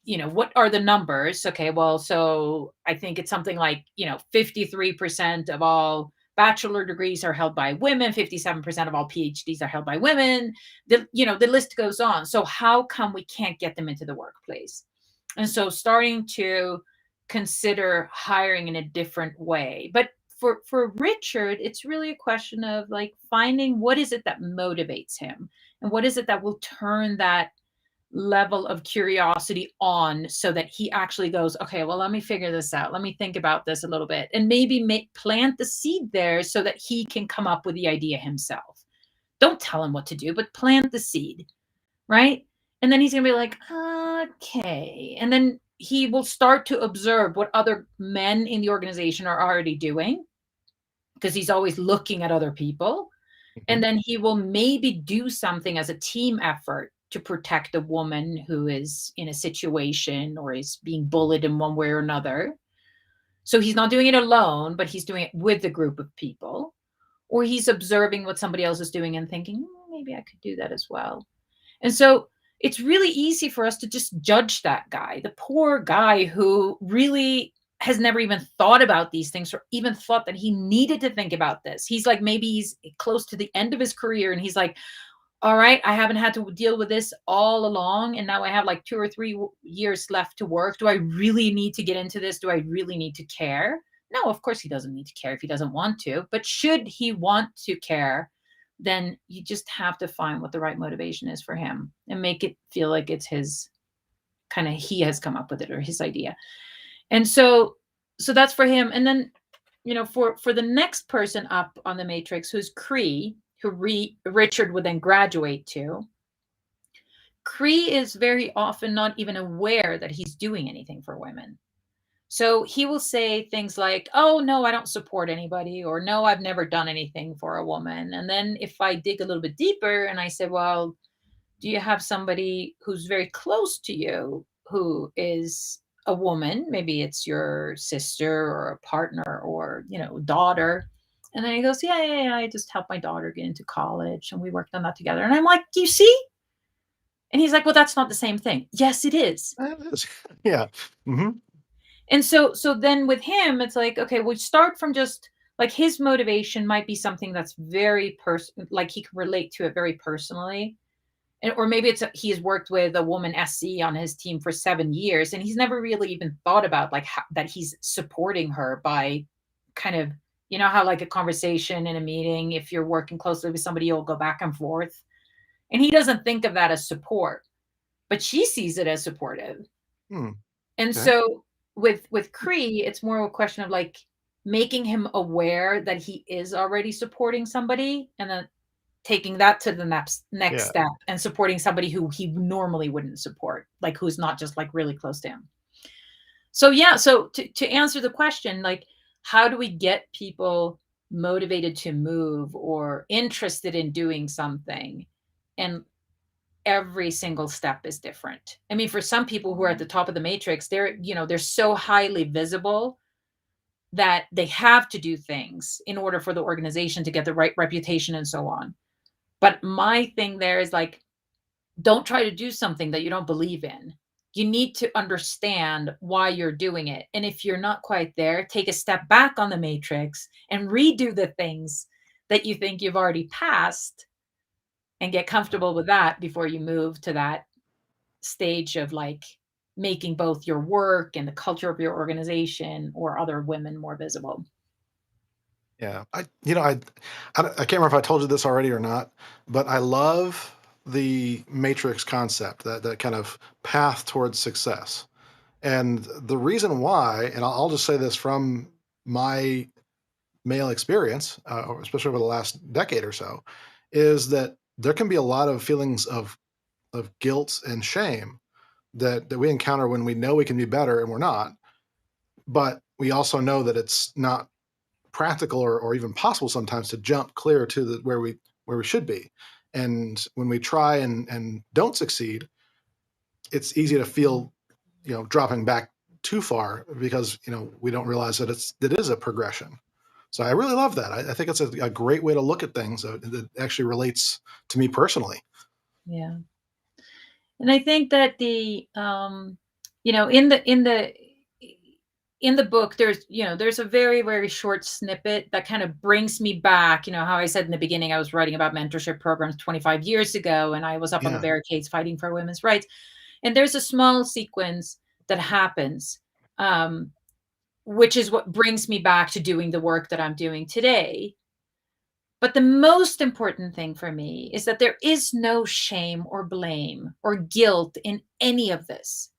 what are the numbers? Okay, well, so I think it's something like, 53% of all bachelor degrees are held by women, 57% of all PhDs are held by women. The list goes on. So how come we can't get them into the workplace? And so starting to consider hiring in a different way. But for Richard, it's really a question of like finding what is it that motivates him, and what is it that will turn that level of curiosity on, so that he actually goes, okay, well, let me figure this out. Let me think about this a little bit, and maybe plant the seed there so that he can come up with the idea himself. Don't tell him what to do, but plant the seed, right? And then he's going to be like, okay. And then he will start to observe what other men in the organization are already doing, because he's always looking at other people. And then he will maybe do something as a team effort to protect a woman who is in a situation or is being bullied in one way or another. So he's not doing it alone, but he's doing it with a group of people. Or he's observing what somebody else is doing and thinking, maybe I could do that as well. And so it's really easy for us to just judge that guy, the poor guy who really has never even thought about these things, or even thought that he needed to think about this. He's like, maybe he's close to the end of his career and he's like, all right, I haven't had to deal with this all along, and now I have like 2 or 3 years left to work. Do I really need to get into this? Do I really need to care? No, of course he doesn't need to care if he doesn't want to. But should he want to care, then you just have to find what the right motivation is for him and make it feel like it's his kind of, he has come up with it or his idea. And so that's for him. And then, for the next person up on the matrix, who's Cree, who Richard would then graduate to. Cree is very often not even aware that he's doing anything for women. So he will say things like, oh, no, I don't support anybody, or no, I've never done anything for a woman. And then if I dig a little bit deeper and I say, well, do you have somebody who's very close to you who is a woman? Maybe it's your sister or a partner or, daughter. And then he goes, yeah, I just helped my daughter get into college and we worked on that together. And I'm like, do you see? And he's like, well, that's not the same thing. Yes, it is. That is. Yeah. Hmm. And so then with him, it's like, okay, we start from just like his motivation might be something that's very like he can relate to it very personally. Or maybe he has worked with a woman SC on his team for 7 years, and he's never really even thought about like that he's supporting her by kind of, how like a conversation in a meeting, if you're working closely with somebody, you'll go back and forth. And he doesn't think of that as support, but she sees it as supportive. Hmm. And Okay. so with Cree, it's more of a question of like making him aware that he is already supporting somebody, and then taking that to the next Yeah. step and supporting somebody who he normally wouldn't support, like who's not just like really close to him. So yeah, so to answer the question, like how do we get people motivated to move or interested in doing something? And every single step is different. I mean, for some people who are at the top of the matrix, they're so highly visible that they have to do things in order for the organization to get the right reputation and so on. But my thing there is like, don't try to do something that you don't believe in. You need to understand why you're doing it. And if you're not quite there, take a step back on the matrix and redo the things that you think you've already passed and get comfortable with that before you move to that stage of like making both your work and the culture of your organization or other women more visible. Yeah. I can't remember if I told you this already or not, but I love the matrix concept, that kind of path towards success. And the reason why, and I'll just say this from my male experience, or especially over the last decade or so, is that there can be a lot of feelings of guilt and shame that we encounter when we know we can be better and we're not, but we also know that it's not practical or even possible sometimes to jump clear to where we should be. And when we try and don't succeed, it's easy to feel, dropping back too far because, we don't realize that it is a progression. So I really love that. I think it's a great way to look at things that actually relates to me personally. Yeah. And I think that in the book, there's a very, very short snippet that kind of brings me back. How I said in the beginning, I was writing about mentorship programs 25 years ago, and I was up on the Yeah. barricades fighting for women's rights. And there's a small sequence that happens, which is what brings me back to doing the work that I'm doing today. But the most important thing for me is that there is no shame or blame or guilt in any of this.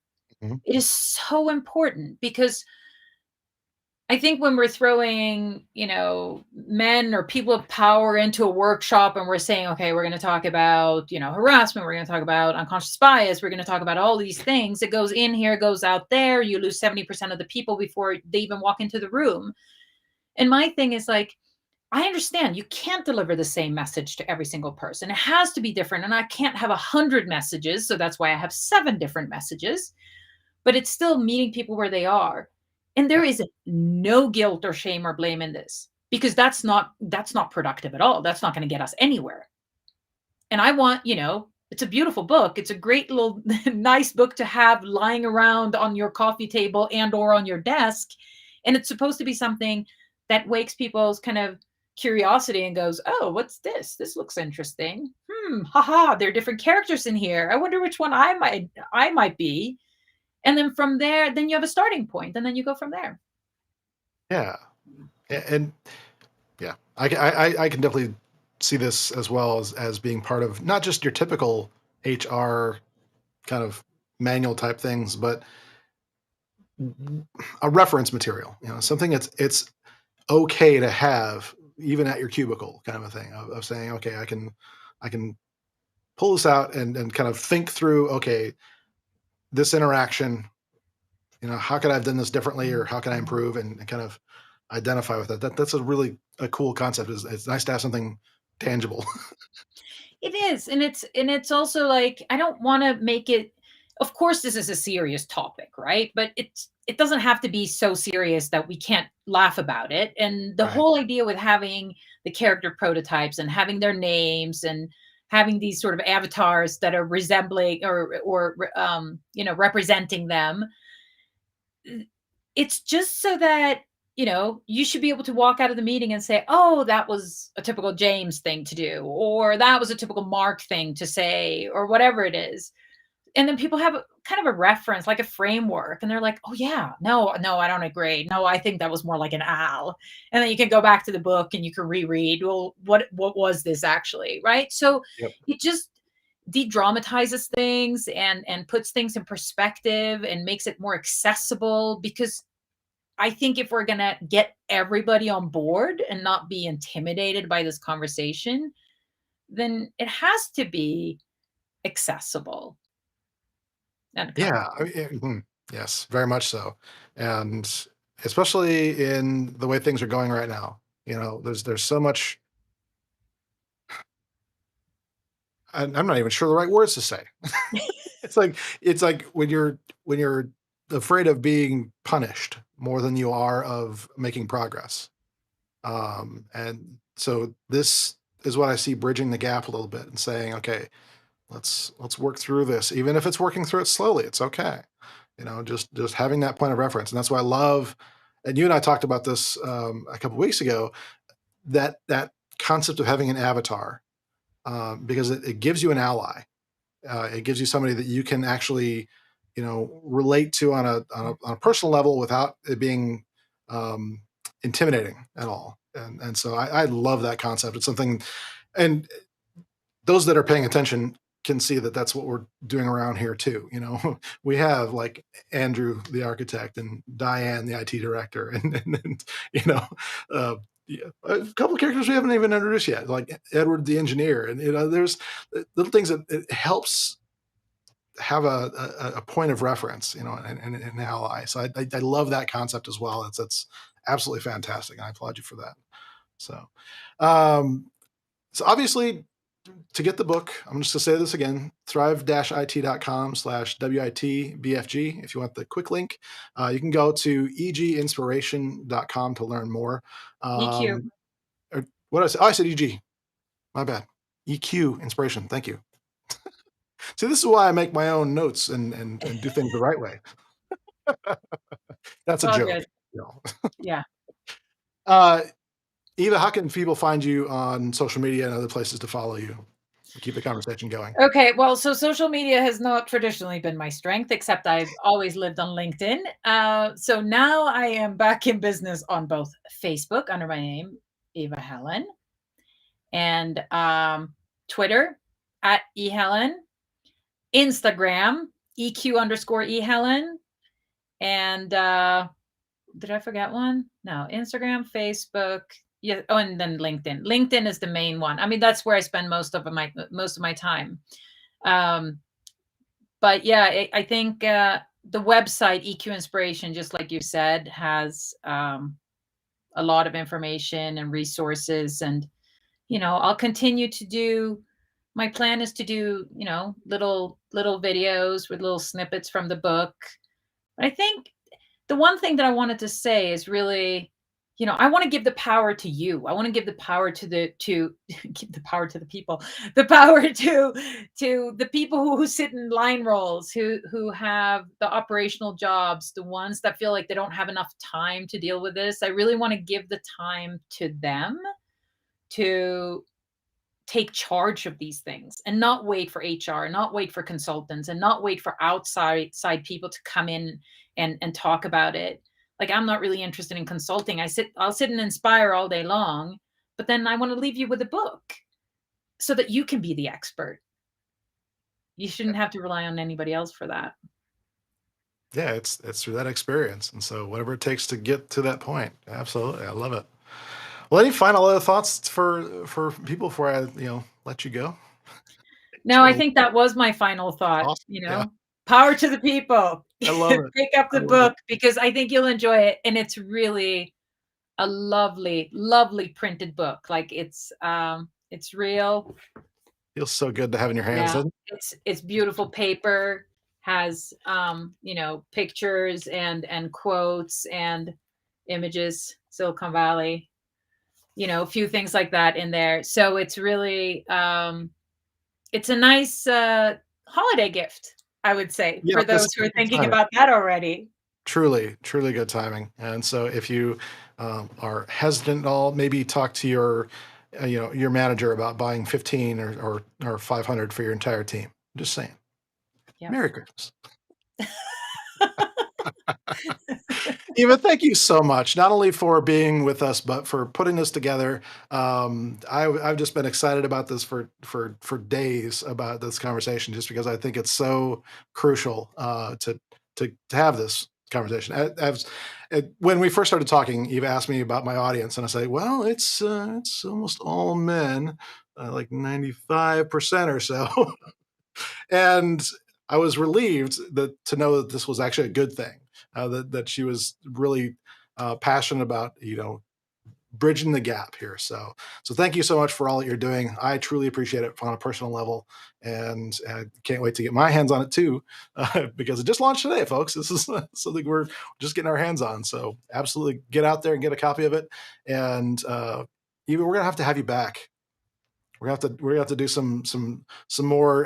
Mhm. It is so important because I think when we're throwing, men or people of power into a workshop and we're saying, okay, we're going to talk about, harassment, we're going to talk about unconscious bias, we're going to talk about all these things. It goes in here, goes out there. You lose 70% of the people before they even walk into the room. And my thing is like, I understand you can't deliver the same message to every single person. It has to be different. And I can't have 100 messages. So that's why I have 7 different messages. But it's still meeting people where they are. And there is no guilt or shame or blame in this because that's not productive at all. That's not going to get us anywhere. And I want, it's a beautiful book. It's a great little nice book to have lying around on your coffee table and or on your desk. And it's supposed to be something that wakes people's kind of curiosity and goes, oh, what's this? This looks interesting. Haha, there are different characters in here. I wonder which one I might be. And then from there, then you have a starting point, and then you go from there. Yeah. And yeah, I can definitely see this as well as being part of not just your typical HR kind of manual type things, but a reference material, something it's okay to have even at your cubicle kind of a thing of saying, okay, I can pull this out and kind of think through, okay, this interaction, how could I have done this differently or how can I improve and kind of identify with it. That's a really a cool concept. It's nice to have something tangible. It is, and it's also like I don't want to make it. Of course, this is a serious topic, right? But it doesn't have to be so serious that we can't laugh about it. And the Right. whole idea with having the character prototypes and having their names and having these sort of avatars that are resembling or representing them, it's just so that you should be able to walk out of the meeting and say, oh, that was a typical James thing to do, or that was a typical Mark thing to say, or whatever it is. And then people have kind of a reference, like a framework, and they're like, oh yeah, no, I don't agree, no, I think that was more like an Al. And then you can go back to the book and you can reread, well, what was this actually, right? So Yep. it just de-dramatizes things and puts things in perspective and makes it more accessible, because I think if we're going to get everybody on board and not be intimidated by this conversation, then it has to be accessible and Yeah. comfortable. Yes, very much so. And especially in the way things are going right now, there's so much. I'm not even sure the right words to say. It's like when you're afraid of being punished more than you are of making progress. And so this is what I see bridging the gap a little bit and saying, okay, let's work through this, even if it's working through it slowly. It's okay. Just having that point of reference, and that's why I love. And you and I talked about this a couple weeks ago. That concept of having an avatar, because it gives you an ally. It gives you somebody that you can actually, relate to on a personal level without it being um, intimidating at all. And so I love that concept. It's something, and those that are paying attention can see that that's what we're doing around here too. We have like Andrew, the architect, and Diane, the IT director, and uh, yeah, a couple of characters we haven't even introduced yet, like Edward, the engineer, and there's little things that it helps have a point of reference, and an ally. So I love that concept as well. That's absolutely fantastic, and I applaud you for that. So, um, so obviously, to get the book, I'm just going to say this again, thrive-it.com/WITBFG. If you want the quick link, you can go to eginspiration.com to learn more. EQ. Or what did I say? Oh, I said EG. My bad. EQ inspiration. Thank you. See, this is why I make my own notes and do things the right way. That's It's a all joke. good. You know. Yeah. Uh, Eva, how can people find you on social media and other places to follow you? Keep the conversation going. Okay, well, so social media has not traditionally been my strength, except I've always lived on LinkedIn. So now I am back in business on both Facebook under my name, Eva Helén, and Twitter at eHelen, Instagram, EQ_eHelen, and did I forget one? No, Instagram, Facebook, yeah. Oh, and then LinkedIn. LinkedIn is the main one. I mean, that's where I spend most of my time. Um, but yeah, I think the website EQ Inspiration, just like you said, has a lot of information and resources, and I'll continue to do. My plan is to do little videos with little snippets from the book. But I think the one thing that I wanted to say is really, I want to give the power to you. I want to give the power to give the power to the people, the power to the people who sit in line roles, who have the operational jobs, the ones that feel like they don't have enough time to deal with this. I really want to give the time to them to take charge of these things and not wait for HR, not wait for consultants, and not wait for outside people to come in and talk about it. Like, I'm not really interested in consulting. I'll sit and inspire all day long, but then I want to leave you with a book so that you can be the expert. You shouldn't have to rely on anybody else for that. Yeah, it's through that experience. And so whatever it takes to get to that point. Absolutely. I love it. Well, any final other thoughts for people before I, let you go? No, I think that was my final thought. Awesome. Power to the people. I love it. Pick up the book because I think you'll enjoy it. And it's really a lovely, lovely printed book. Like it's real. Feels so good to have in your hands. Yeah. It's beautiful paper, has pictures and quotes and images, Silicon Valley, a few things like that in there. So it's really it's a nice holiday gift, I would say, for those who are thinking about that already. Truly, truly good timing. And so if you are hesitant at all, maybe talk to your manager about buying 15 or 500 for your entire team. Just saying. Yep. Merry Christmas. Eva, thank you so much, not only for being with us, but for putting this together. I've just been excited about this for days about this conversation, just because I think it's so crucial to have this conversation. When we first started talking, Eva asked me about my audience, and I say, well, it's almost all men, like 95% or so. And I was relieved to know that this was actually a good thing, that she was really passionate about, bridging the gap here. So thank you so much for all that you're doing. I truly appreciate it on a personal level, and I can't wait to get my hands on it too, because it just launched today, folks. This is something we're just getting our hands on. So absolutely get out there and get a copy of it. And Eva, we're gonna have you back. We're gonna have to do some more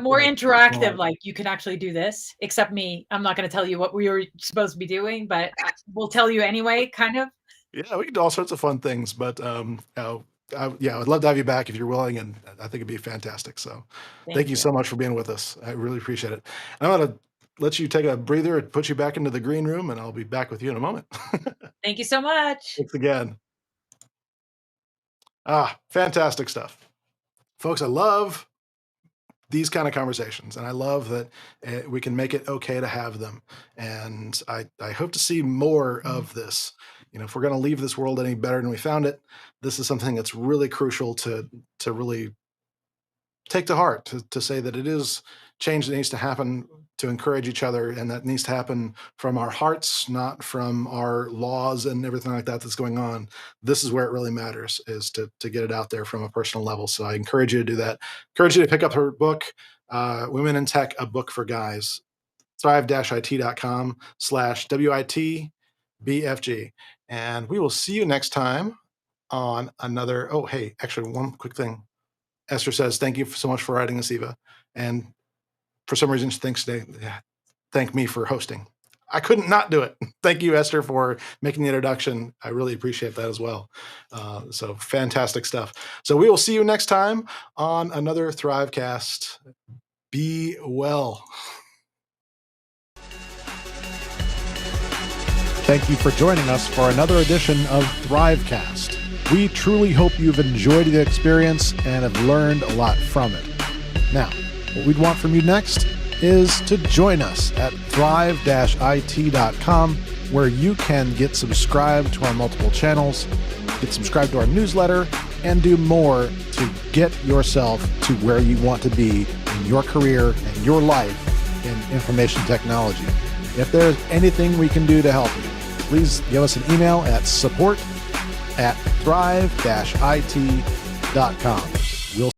more interactive. Like, you can actually do this. Except me, I'm not going to tell you what we were supposed to be doing, but we'll tell you anyway. Kind of. Yeah, we can do all sorts of fun things. But I'd love to have you back if you're willing, and I think it'd be fantastic. So thank you so much for being with us. I really appreciate it. And I'm gonna let you take a breather and put you back into the green room, and I'll be back with you in a moment. Thank you so much. Thanks again. Fantastic stuff. Folks, I love these kind of conversations, and I love that we can make it okay to have them. And I hope to see more of this. If we're going to leave this world any better than we found it, this is something that's really crucial to really take to heart, to say that it is change that needs to happen to encourage each other, and that needs to happen from our hearts, not from our laws and everything like that that's going on. This is where it really matters, is to get it out there from a personal level. So I encourage you to do that. Encourage you to pick up her book, Women in Tech, A Book for Guys, thrive-it.com/WITBFG. And we will see you next time on another, actually one quick thing. Esther says, thank you so much for writing this, Eva. And for some reason, she thinks thank me for hosting. I couldn't not do it. Thank you, Esther, for making the introduction. I really appreciate that as well. So fantastic stuff. So we will see you next time on another THRIVEcast. Be well. Thank you for joining us for another edition of THRIVEcast. We truly hope you've enjoyed the experience and have learned a lot from it. Now, what we'd want from you next is to join us at thrive-it.com, where you can get subscribed to our multiple channels, get subscribed to our newsletter, and do more to get yourself to where you want to be in your career and your life in information technology. If there's anything we can do to help you, please give us an email at support@thrive-it.com.